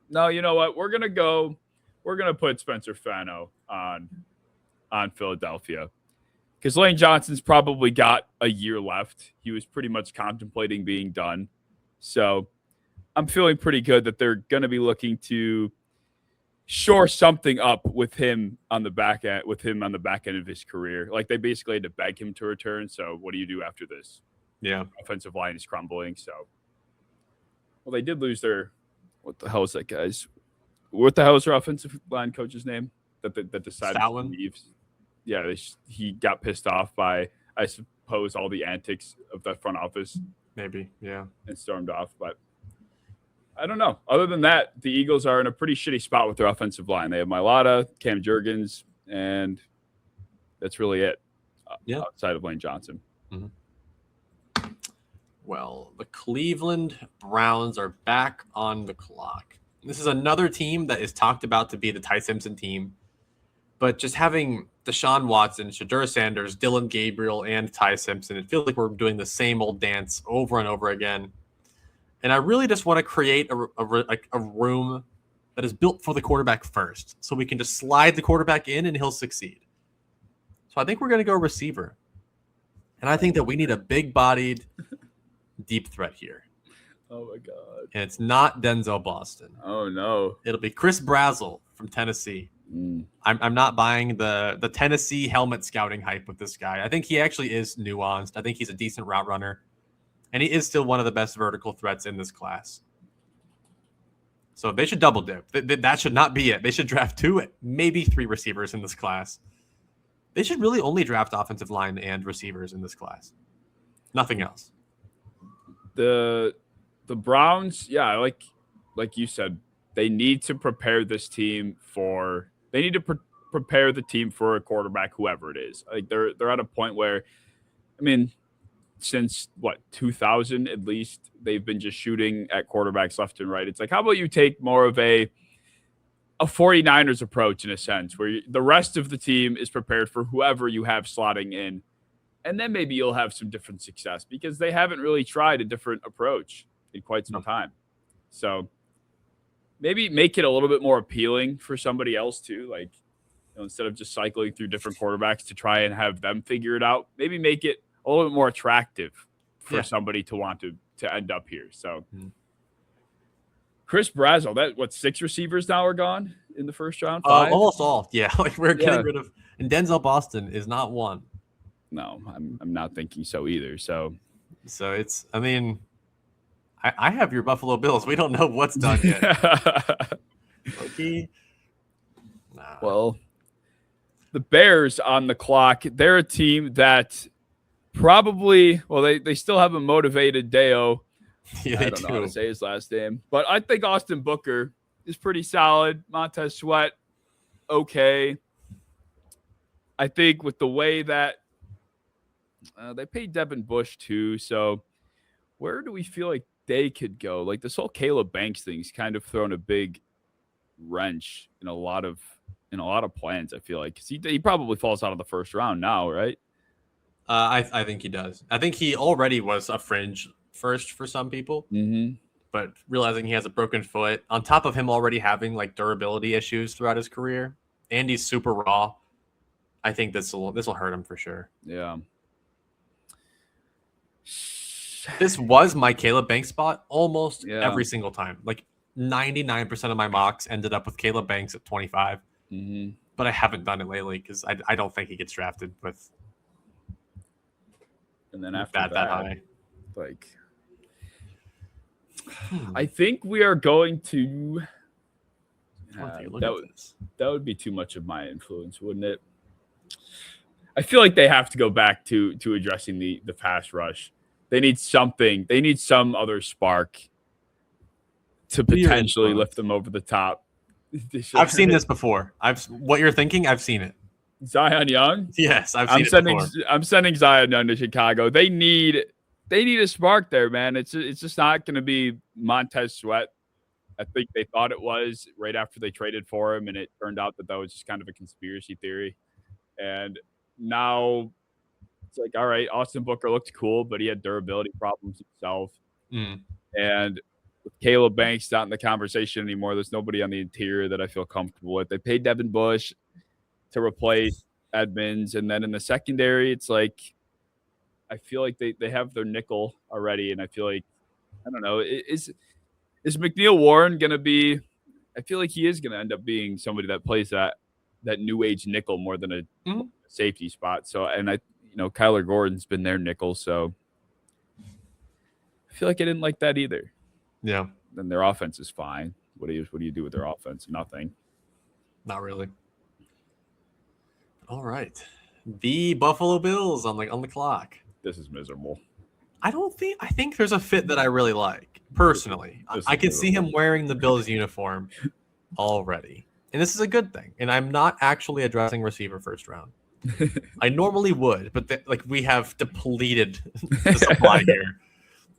No, you know what? We're gonna put Spencer Fano on Philadelphia because Lane Johnson's probably got a year left. He was pretty much contemplating being done, so I'm feeling pretty good that they're gonna be looking to shore something up with him on the back end of his career. Like they basically had to beg him to return. So what do you do after this? Yeah, offensive line is crumbling. So, well, they did lose their what the hell is that guy's? What the hell is their offensive line coach's name that decided to Stoutland? leave? Yeah, he got pissed off by, I suppose, all the antics of that front office Maybe, yeah. and stormed off. But I don't know. Other than that, the Eagles are in a pretty shitty spot with their offensive line. They have Mailata, Cam Jurgens, and that's really it. Yeah. Outside of Lane Johnson. Well, the Cleveland Browns are back on the clock. This is another team that is talked about to be the Ty Simpson team, but just having Deshaun Watson, Shadur Sanders, Dylan Gabriel, and Ty Simpson, it feels like we're doing the same old dance over and over again. And I really just want to create a room that is built for the quarterback first, so we can just slide the quarterback in and he'll succeed. So I think we're going to go receiver. And I think that we need a big-bodied, deep threat here. Oh, my God. And it's not Denzel Boston. Oh, no. It'll be Chris Brazzell from Tennessee. I'm not buying the Tennessee helmet scouting hype with this guy. I think he actually is nuanced. I think he's a decent route runner. And he is still one of the best vertical threats in this class. So they should double dip. That should not be it. They should draft 2, maybe 3 receivers in this class. They should really only draft offensive line and receivers in this class. Nothing else. The Browns, yeah, like you said, they need to prepare this team for. They need to prepare the team for a quarterback, whoever it is. Like they're at a point where, I mean, since 2000 at least, they've been just shooting at quarterbacks left and right. It's like, how about you take more of a 49ers approach in a sense, where the rest of the team is prepared for whoever you have slotting in, and then maybe you'll have some different success because they haven't really tried a different approach in quite some time. So maybe make it a little bit more appealing for somebody else too. Like, instead of just cycling through different quarterbacks to try and have them figure it out, maybe make it a little bit more attractive for somebody to want to end up here. So Chris Brazzell, 6 receivers now are gone in the first round? 5? Almost all. Yeah, like we're getting rid of. And Denzel Boston is not one. No, I'm not thinking so either. So it's. I mean, I have your Buffalo Bills. We don't know what's done yet. Okay. Nah. Well, the Bears on the clock. They're a team that probably. Well, they still have a motivated Deo. Yeah, I don't know how to say his last name, but I think Austin Booker is pretty solid. Montez Sweat, okay. I think with the way that they paid Devin Bush too, so where do we feel like they could go? Like this whole Caleb Banks thing's kind of thrown a big wrench in a lot of plans. I feel like 'cause he probably falls out of the first round now, right? I think he does. I think he already was a fringe first for some people, but realizing he has a broken foot, on top of him already having like durability issues throughout his career, and he's super raw, I think this will hurt him for sure. Yeah. This was my Caleb Banks spot almost every single time. Like 99% of my mocks ended up with Caleb Banks at 25, but I haven't done it lately because I don't think he gets drafted with. And then after that high, like. I think we are going to. That would be too much of my influence, wouldn't it? I feel like they have to go back to addressing the pass rush. They need something. They need some other spark to potentially lift them over the top. I've seen this before. What you're thinking, I've seen it. Zion Young? Yes, I'm sending Zion Young to Chicago. They need a spark there, man. It's just not going to be Montez Sweat. I think they thought it was right after they traded for him, and it turned out that was just kind of a conspiracy theory. And now it's like, all right, Austin Booker looked cool, but he had durability problems himself. And with Caleb Banks not in the conversation anymore, there's nobody on the interior that I feel comfortable with. They paid Devin Bush to replace Edmonds, and then in the secondary, it's like I feel like they have their nickel already, and I feel like I don't know, is McNeil Warren gonna be? I feel like he is gonna end up being somebody that plays that new age nickel more than a safety spot. So, and Kyler Gordon's been their nickel, so I feel like I didn't like that either. Yeah. Then their offense is fine. What do you do with their offense? Nothing. Not really. All right. The Buffalo Bills on the clock. This is miserable. I think there's a fit that I really like, personally. I could see him wearing the Bills uniform already. And this is a good thing. And I'm not actually addressing receiver first round. I normally would, but we have depleted the supply here.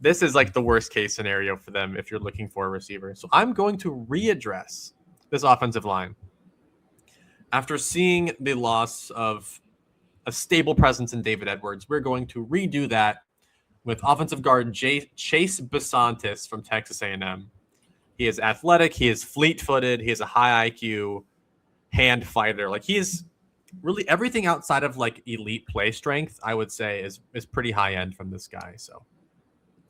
This is like the worst case scenario for them if you're looking for a receiver. So I'm going to readdress this offensive line. After seeing the loss of a stable presence in David Edwards, we're going to redo that with offensive guard Chase Besantis from Texas A&M. He is athletic. He is fleet-footed. He has a high IQ hand fighter. Like, he is really everything outside of like elite play strength, I would say, is pretty high end from this guy. So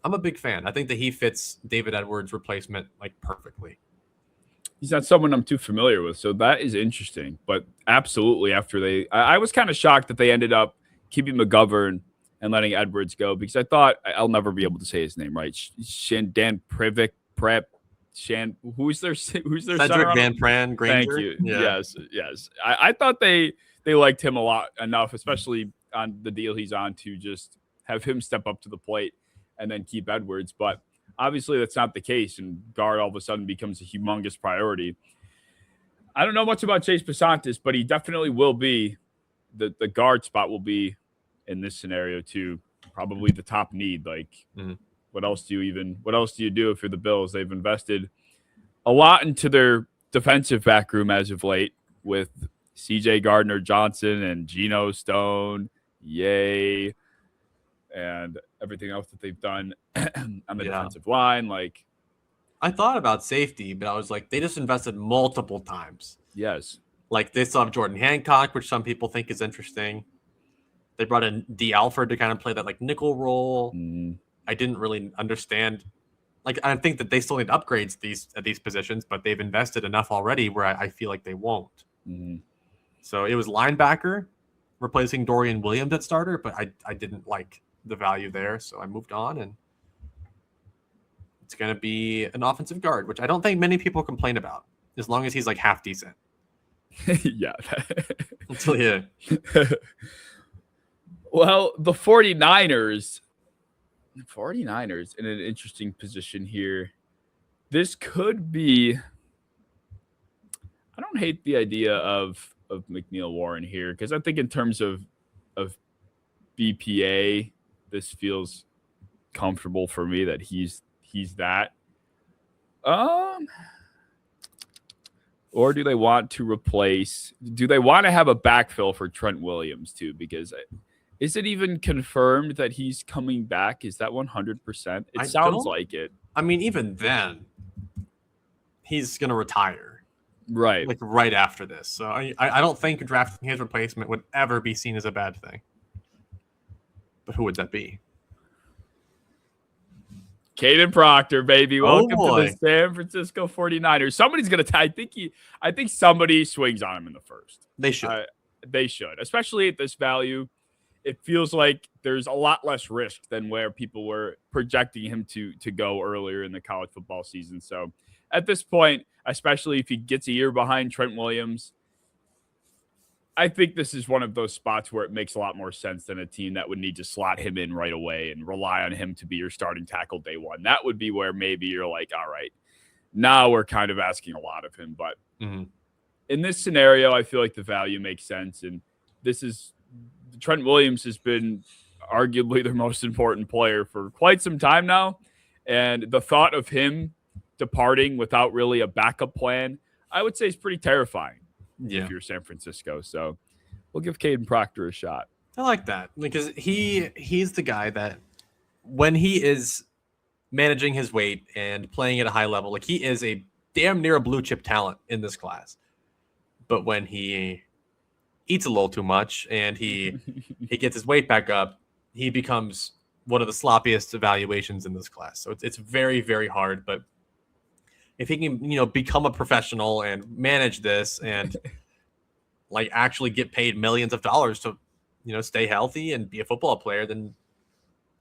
I'm a big fan. I think that he fits David Edwards' replacement like perfectly. He's not someone I'm too familiar with, so that is interesting. But absolutely, I was kind of shocked that they ended up keeping McGovern and letting Edwards go, because I thought, I'll never be able to say his name right. Dan Prep. Who's their Cedric Van Pran Granger? Thank you. Yeah. Yes. I thought they liked him a lot enough, especially on the deal he's on, to just have him step up to the plate and then keep Edwards. But obviously that's not the case, and guard all of a sudden becomes a humongous priority. I don't know much about Chase Besantis, but he definitely will be the guard spot will be in this scenario too, probably the top need. Like, what else do you do if you're the Bills? They've invested a lot into their defensive back room as of late with CJ Gardner-Johnson and Geno Stone, yay, and everything else that they've done on the defensive line. Like, I thought about safety, but I was like, they just invested multiple times. Yes. Like, they still have Jordan Hancock, which some people think is interesting. They brought in D. Alford to kind of play that like nickel role. I didn't really understand. Like, I think that they still need upgrades at these positions, but they've invested enough already where I feel like they won't. So it was linebacker replacing Dorian Williams at starter, but I didn't like the value there, so I moved on, and it's going to be an offensive guard, which I don't think many people complain about, as long as he's like half decent. Yeah. Yeah. Well, the 49ers in an interesting position here. This could be, I don't hate the idea of McNeil Warren here, because I think in terms of BPA, this feels comfortable for me that he's that. Or do they want to have a backfill for Trent Williams too? Because is it even confirmed that he's coming back? Is that 100%? It sounds like it. I mean, even then, he's going to retire. Right. Like right after this. So I don't think drafting his replacement would ever be seen as a bad thing. But who would that be? Caden Proctor, baby. Welcome to the San Francisco 49ers. Somebody's going to I think somebody swings on him in the first. They should. They should, especially at this value. It feels like there's a lot less risk than where people were projecting him to go earlier in the college football season. So at this point, especially if he gets a year behind Trent Williams, I think this is one of those spots where it makes a lot more sense than a team that would need to slot him in right away and rely on him to be your starting tackle day one. That would be where maybe you're like, all right, now we're kind of asking a lot of him. But in this scenario, I feel like the value makes sense. And Trent Williams has been arguably their most important player for quite some time now. And the thought of him departing without really a backup plan, I would say is pretty terrifying if you're San Francisco. So we'll give Caden Proctor a shot. I like that because he's the guy that when he is managing his weight and playing at a high level, like he is a damn near a blue chip talent in this class. But when he eats a little too much and he gets his weight back up, he becomes one of the sloppiest evaluations in this class. So it's very, very hard. But if he can, become a professional and manage this and like actually get paid millions of dollars to, stay healthy and be a football player, then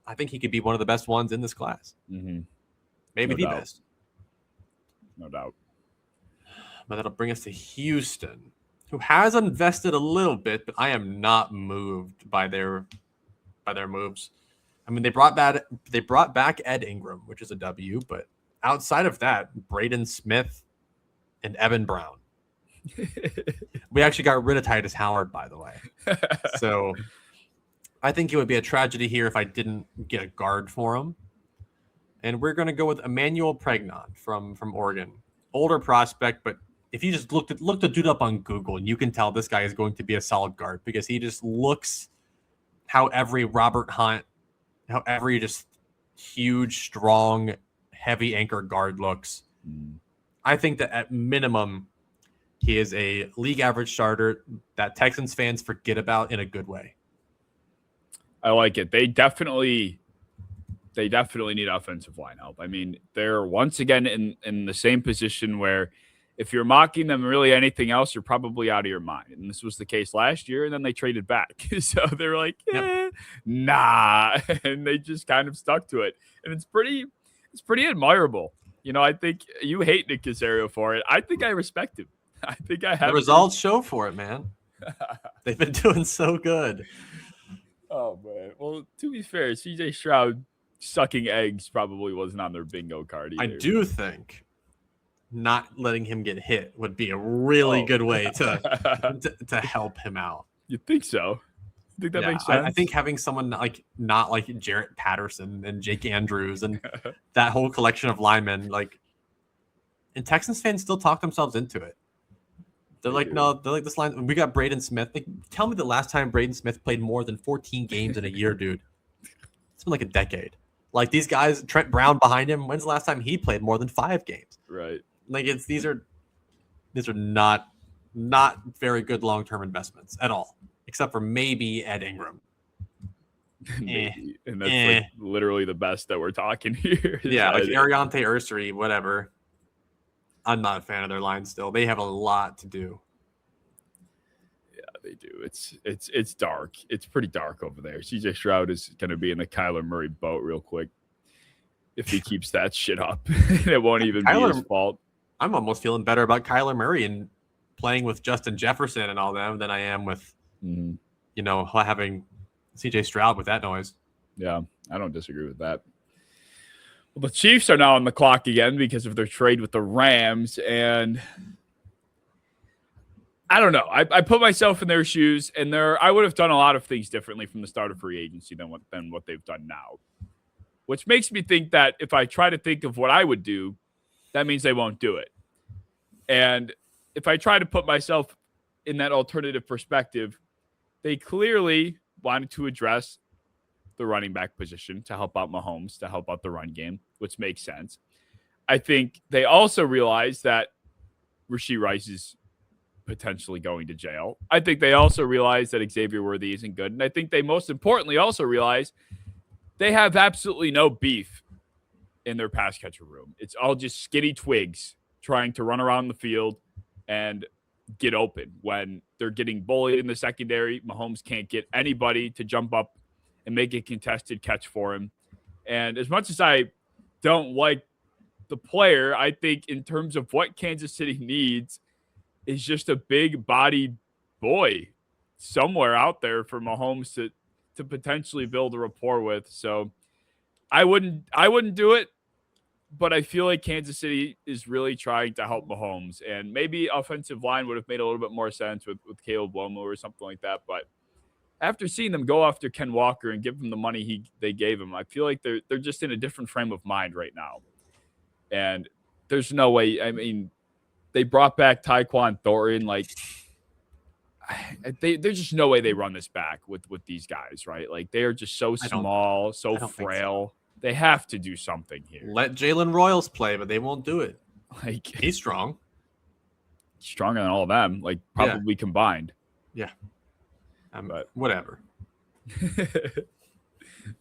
I think he could be one of the best ones in this class. Maybe the best. No doubt. But that'll bring us to Houston, who has invested a little bit, but I am not moved by their moves. I mean, they brought back Ed Ingram, which is a W, but outside of that, Braden Smith and Evan Brown. We actually got rid of Titus Howard, by the way. So I think it would be a tragedy here if I didn't get a guard for him. And we're going to go with Emmanuel Pregnon from Oregon. Older prospect, but if you just look the dude up on Google, and you can tell this guy is going to be a solid guard because he just looks how every Robert Hunt, how every just huge, strong, heavy anchor guard looks. I think that at minimum, he is a league average starter that Texans fans forget about in a good way. I like it. They definitely need offensive line help. I mean, they're once again in the same position where if you're mocking them really anything else, you're probably out of your mind. And this was the case last year, and then they traded back. So they're like, nah. And they just kind of stuck to it. And it's pretty admirable. You know, I think you hate Nick Caserio for it. I think I respect him. I think I have. The results show for it, man. They've been doing so good. Oh, man. Well, to be fair, CJ Stroud sucking eggs probably wasn't on their bingo card either. I do think not letting him get hit would be a really good way to help him out. You think so? You think that makes sense? I think having someone not like Jarrett Patterson and Jake Andrews and that whole collection of linemen, and Texans fans still talk themselves into it. They're like, no, they're like this line. We got Braden Smith. Like, tell me the last time Braden Smith played more than 14 games in a year, dude. It's been like a decade. Like these guys, Trent Brown behind him. When's the last time he played more than 5 games? Right. Like these are not very good long-term investments at all, except for maybe Ed Ingram. And that's like literally the best that we're talking here. Yeah, like Ariante Ursary, whatever. I'm not a fan of their line still. They have a lot to do. Yeah, they do. It's dark. It's pretty dark over there. CJ Stroud is going to be in the Kyler Murray boat real quick if he keeps that shit up. It won't even be his fault. I'm almost feeling better about Kyler Murray and playing with Justin Jefferson and all them than I am with, having CJ Stroud with that noise. Yeah, I don't disagree with that. Well, the Chiefs are now on the clock again because of their trade with the Rams, and I don't know. I put myself in their shoes, and I would have done a lot of things differently from the start of free agency than what they've done now, which makes me think that if I try to think of what I would do, that means they won't do it. And if I try to put myself in that alternative perspective, they clearly wanted to address the running back position to help out Mahomes, to help out the run game, which makes sense. I think they also realized that Rashee Rice is potentially going to jail. I think they also realized that Xavier Worthy isn't good. And I think they most importantly also realize they have absolutely no beef in their pass catcher room. It's all just skinny twigs trying to run around the field and get open. When they're getting bullied in the secondary, Mahomes can't get anybody to jump up and make a contested catch for him. And as much as I don't like the player, I think in terms of what Kansas City needs is just a big body boy somewhere out there for Mahomes to potentially build a rapport with. So I wouldn't do it, but I feel like Kansas City is really trying to help Mahomes, and maybe offensive line would have made a little bit more sense with Caleb Lomo or something like that. But after seeing them go after Ken Walker and give him the money they gave him, I feel like they're just in a different frame of mind right now. And there's no way. I mean, they brought back Tyquan Thornton. Like, there's just no way they run this back with these guys, right? Like, they are just so small, so frail. They have to do something here. Let Jalen Royals play, but they won't do it. Like, he's strong. Stronger than all of them, like probably combined. Yeah. But whatever.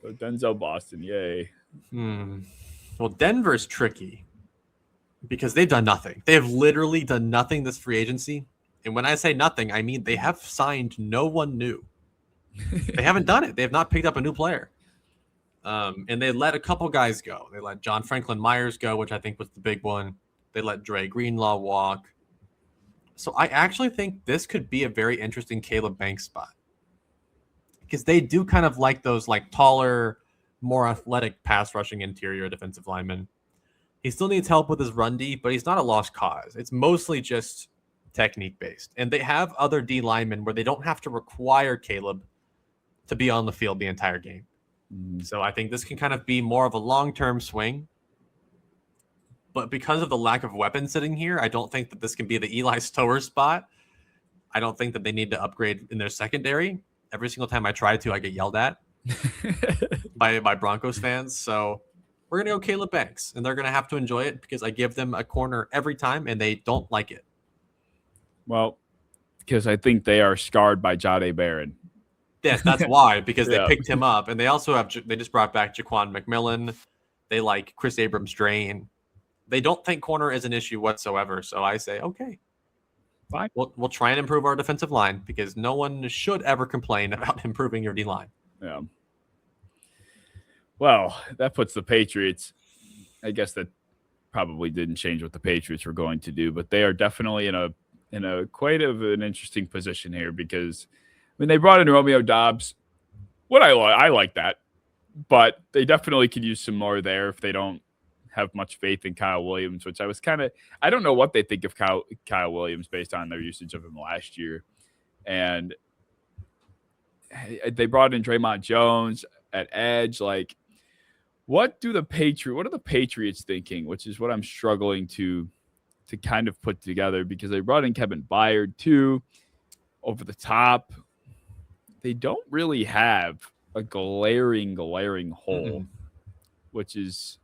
Denzel Boston, yay. Well, Denver's tricky because they've done nothing. They have literally done nothing this free agency. And when I say nothing, I mean they have signed no one new. They haven't done it. They have not picked up a new player. And they let a couple guys go. They let John Franklin Myers go, which I think was the big one. They let Dre Greenlaw walk. So I actually think this could be a very interesting Caleb Banks spot because they do kind of like those like taller, more athletic pass rushing interior defensive linemen. He still needs help with his run D, but he's not a lost cause. It's mostly just technique based. And they have other D linemen where they don't have to require Caleb to be on the field the entire game. So I think this can kind of be more of a long-term swing. But because of the lack of weapons sitting here, I don't think that this can be the Eli Stower spot. I don't think that they need to upgrade in their secondary. Every single time I try to, I get yelled at by Broncos fans. So we're going to go Caleb Banks, and they're going to have to enjoy it because I give them a corner every time, and they don't like it. Well, because I think they are scarred by Jahdae Barron. Yes, that's why, because they picked him up, and they also they just brought back Jaquan McMillan. They like Chris Abrams-Drain. They don't think corner is an issue whatsoever. So I say, okay, fine. We'll try and improve our defensive line because no one should ever complain about improving your D line. Yeah. Well, that puts the Patriots. I guess that probably didn't change what the Patriots were going to do, but they are definitely in a quite of an interesting position here because I mean they brought in Romeo Doubs. What I like that, but they definitely could use some more there if they don't have much faith in Kyle Williams, which I don't know what they think of Kyle Williams based on their usage of him last year. And they brought in Draymond Jones at edge. Like, what are the Patriots thinking? Which is what I'm struggling to kind of put together because they brought in Kevin Byard too over the top. They don't really have a glaring hole, which is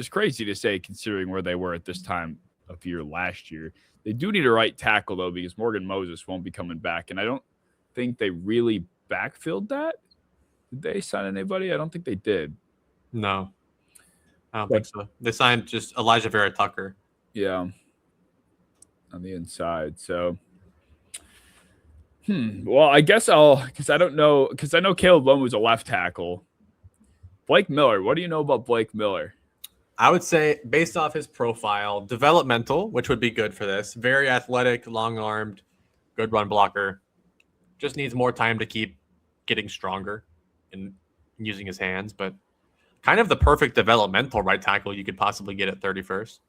crazy to say considering where they were at this time of year last year. They do need a right tackle, though, because Morgan Moses won't be coming back. And I don't think they really backfilled that. Did they sign anybody? I don't think they did. No. I don't think so. They signed just Elijah Vera Tucker. Yeah. On the inside. So, well, I guess because I know Caleb Lone was a left tackle. Blake Miller. What do you know about Blake Miller? I would say, based off his profile, developmental, which would be good for this. Very athletic, long-armed, good run blocker. Just needs more time to keep getting stronger and using his hands. But kind of the perfect developmental right tackle you could possibly get at 31st.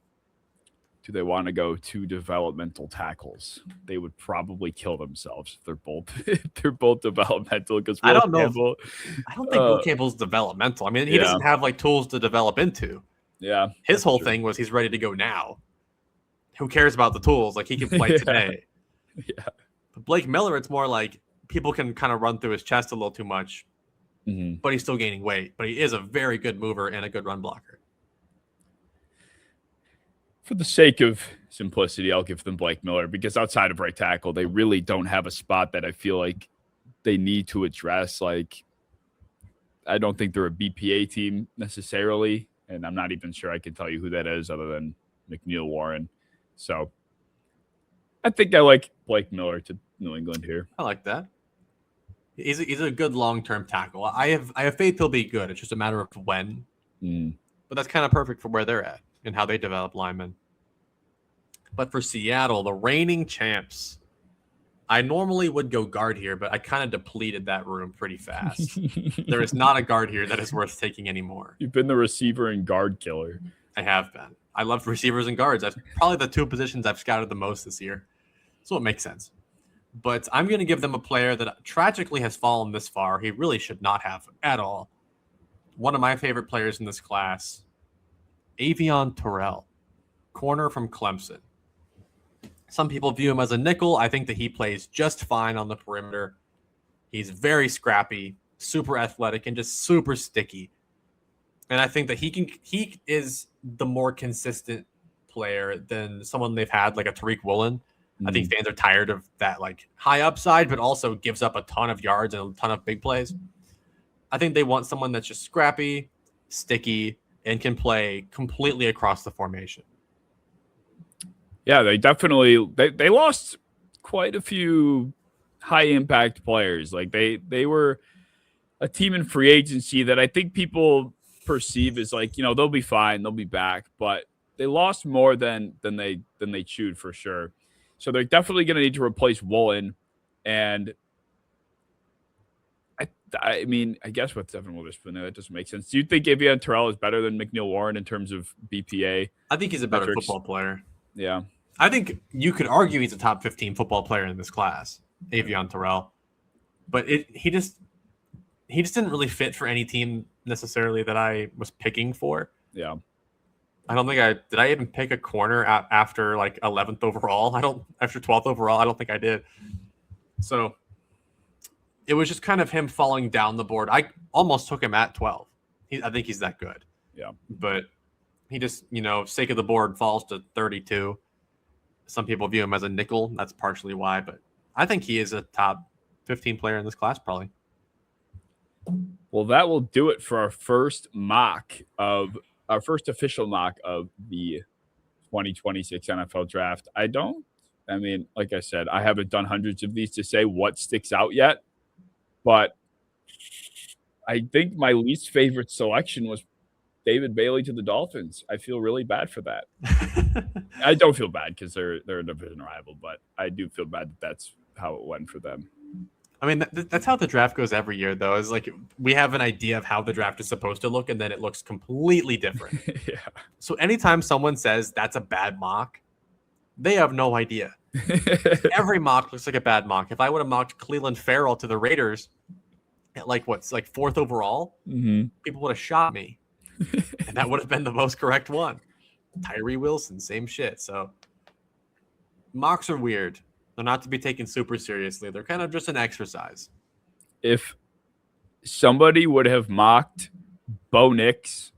Do they want to go two developmental tackles? They would probably kill themselves if they're both developmental. Because I don't know. I don't think Will Campbell's developmental. I mean, he doesn't have like tools to develop into. Yeah. His whole thing was he's ready to go now. Who cares about the tools? Like he can play today. Yeah. But Blake Miller, it's more like people can kind of run through his chest a little too much, but he's still gaining weight. But he is a very good mover and a good run blocker. For the sake of simplicity, I'll give them Blake Miller because outside of right tackle, they really don't have a spot that I feel like they need to address. Like, I don't think they're a BPA team necessarily. And I'm not even sure I can tell you who that is other than McNeil Warren. So I think I like Blake Miller to New England here. I like that. He's a good long-term tackle. I have faith he'll be good. It's just a matter of when. But that's kind of perfect for where they're at and how they develop linemen. But for Seattle, the reigning champs, I normally would go guard here, but I kind of depleted that room pretty fast. There is not a guard here that is worth taking anymore. You've been the receiver and guard killer. I have been. I love receivers and guards. That's probably the two positions I've scouted the most this year. So it makes sense. But I'm going to give them a player that tragically has fallen this far. He really should not have at all. One of my favorite players in this class, Avion Terrell, corner from Clemson. Some people view him as a nickel. I think that he plays just fine on the perimeter. He's very scrappy, super athletic, and just super sticky. And I think that he is the more consistent player than someone they've had like a Tariq Woolen. I think fans are tired of that like high upside, but also gives up a ton of yards and a ton of big plays. I think they want someone that's just scrappy, sticky, and can play completely across the formation. Yeah, they definitely they lost quite a few high impact players. Like they were a team in free agency that I think people perceive as like, you know, they'll be fine, they'll be back, but they lost more than they chewed for sure. So they're definitely going to need to replace Woolen. And I mean, I guess with Devin Witherspoon, that doesn't make sense. Do you think Avion Terrell is better than McNeil Warren in terms of BPA? I think he's a better metrics? football player. Yeah. I think you could argue he's a top 15 football player in this class, Avion Terrell. But he just didn't really fit for any team necessarily that I was picking for. Yeah. I don't think did I even pick a corner after like 11th overall? After 12th overall, I don't think I did. So it was just kind of him falling down the board. I almost took him at 12. I think he's that good. Yeah. But he just, sake of the board falls to 32. Some people view him as a nickel. That's partially why, but I think he is a top 15 player in this class, probably. Well, that will do it for our first official mock of the 2026 NFL draft. Like I said, I haven't done hundreds of these to say what sticks out yet, but I think my least favorite selection was David Bailey to the Dolphins. I feel really bad for that. I don't feel bad because they're a division rival, but I do feel bad that that's how it went for them. I mean, that's how the draft goes every year, though. Is like we have an idea of how the draft is supposed to look, and then it looks completely different. Yeah. So anytime someone says that's a bad mock, they have no idea. Every mock looks like a bad mock. If I would have mocked Cleveland Farrell to the Raiders at fourth overall, people would have shot me, and that would have been the most correct one. Tyree Wilson, same shit. So mocks are weird. They're not to be taken super seriously. They're kind of just an exercise. If somebody would have mocked Bo Nix,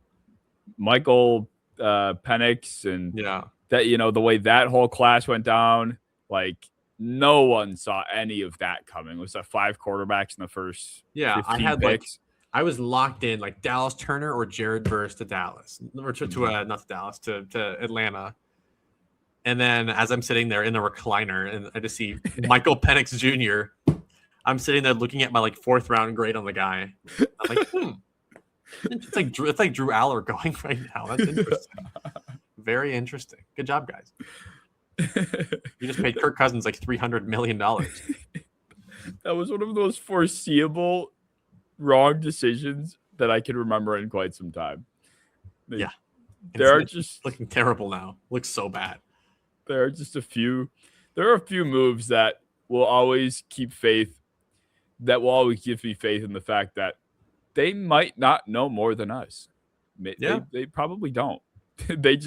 Michael Penix, and that, the way that whole class went down, like no one saw any of that coming. It was 5 quarterbacks in the first 15 picks. I was locked in like Dallas Turner or Jared Verse to Dallas, or not to Dallas, to Atlanta. And then as I'm sitting there in the recliner and I just see Michael Penix Jr., I'm sitting there looking at my 4th round grade on the guy. I'm like, It's like Drew Aller going right now. That's interesting. Very interesting. Good job, guys. You just paid Kirk Cousins $300 million. That was one of those foreseeable wrong decisions that I can remember in quite some time. Yeah. It's just looking terrible now. Looks so bad. There are a few moves that will always keep faith, that will always give me faith in the fact that they might not know more than us. Yeah. They probably don't.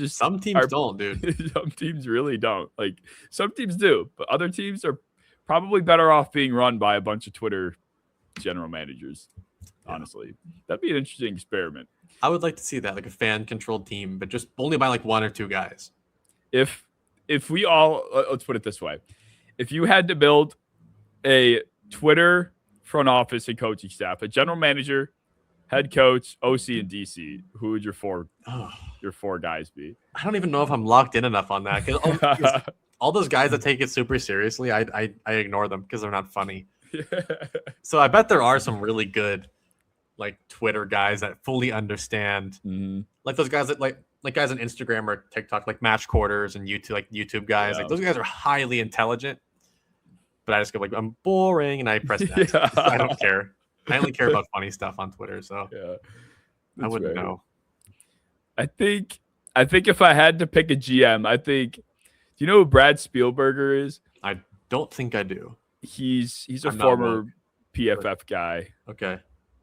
Some teams don't, dude. Some teams really don't. Some teams do, but other teams are probably better off being run by a bunch of Twitter general managers. Honestly, that'd be an interesting experiment. I would like to see that, a fan-controlled team, but just only by 1 or 2 guys. If we all, let's put it this way, if you had to build a Twitter front office and coaching staff, a general manager, head coach, OC, and DC, who would your 4 guys be? I don't even know if I'm locked in enough on that. Cause all those guys that take it super seriously, I ignore them because they're not funny. So I bet there are some really good Twitter guys that fully understand, those guys that guys on Instagram or TikTok, Match Quarters and YouTube guys. Yeah. Those guys are highly intelligent, but I just go I'm boring and I press next. I don't care. I only care about funny stuff on Twitter, so I wouldn't know. I think if I had to pick a GM, do you know who Brad Spielberger is? I don't think I do. He's a former PFF guy. Okay.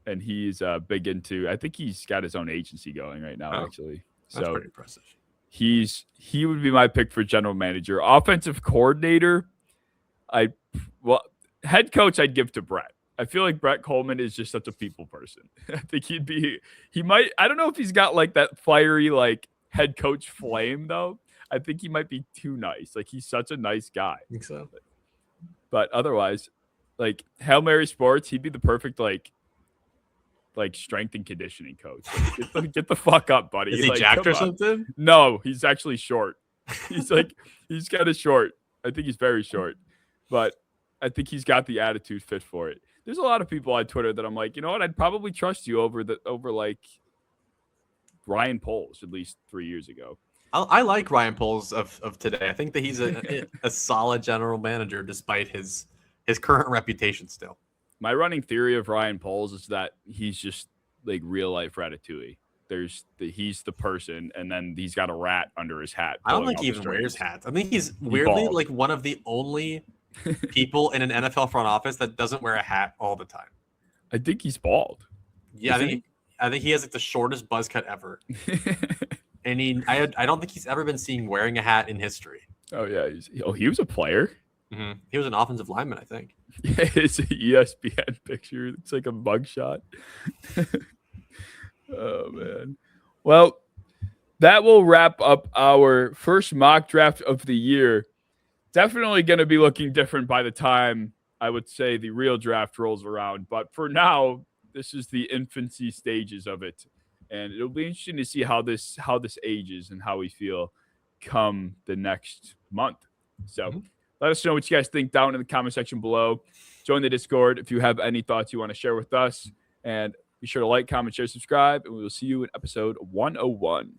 And he's big into, I think he's got his own agency going right now, actually. That's pretty impressive. He would be my pick for general manager. Offensive coordinator, head coach I'd give to Brett. I feel like Brett Coleman is just such a people person. I think I don't know if he's got that fiery head coach flame though. I think he might be too nice. He's such a nice guy. I think so. But otherwise, Hail Mary Sports, he'd be the perfect strength and conditioning coach. Get the fuck up, buddy. Is he jacked or something? No, he's actually short. He's kind of short. I think he's very short, but I think he's got the attitude fit for it. There's a lot of people on Twitter that I'm you know what? I'd probably trust you over Ryan Poles at least 3 years ago. I like Ryan Poles of today. I think that he's a solid general manager despite his current reputation still. My running theory of Ryan Poles is that he's just like real life Ratatouille. He's the person, and then he's got a rat under his hat. I don't pulling think all he the even wears strings. hats. I think he's weirdly bald. like one of the only people in an NFL front office that doesn't wear a hat all the time. I think he's bald. Yeah, Isn't I think he has like the shortest buzz cut ever. And I don't think he's ever been seen wearing a hat in history. Oh yeah, he was a player. Mm-hmm. He was an offensive lineman, I think. Yeah, it's an ESPN picture. It's like a mugshot. Oh man. Well, that will wrap up our first mock draft of the year. Definitely going to be looking different by the time I would say the real draft rolls around. But for now, this is the infancy stages of it, and it'll be interesting to see how this ages and how we feel come the next month. So let us know what you guys think down in the comment section below. Join the Discord if you have any thoughts you want to share with us, and be sure to like, comment, share, subscribe, and we will see you in episode 101.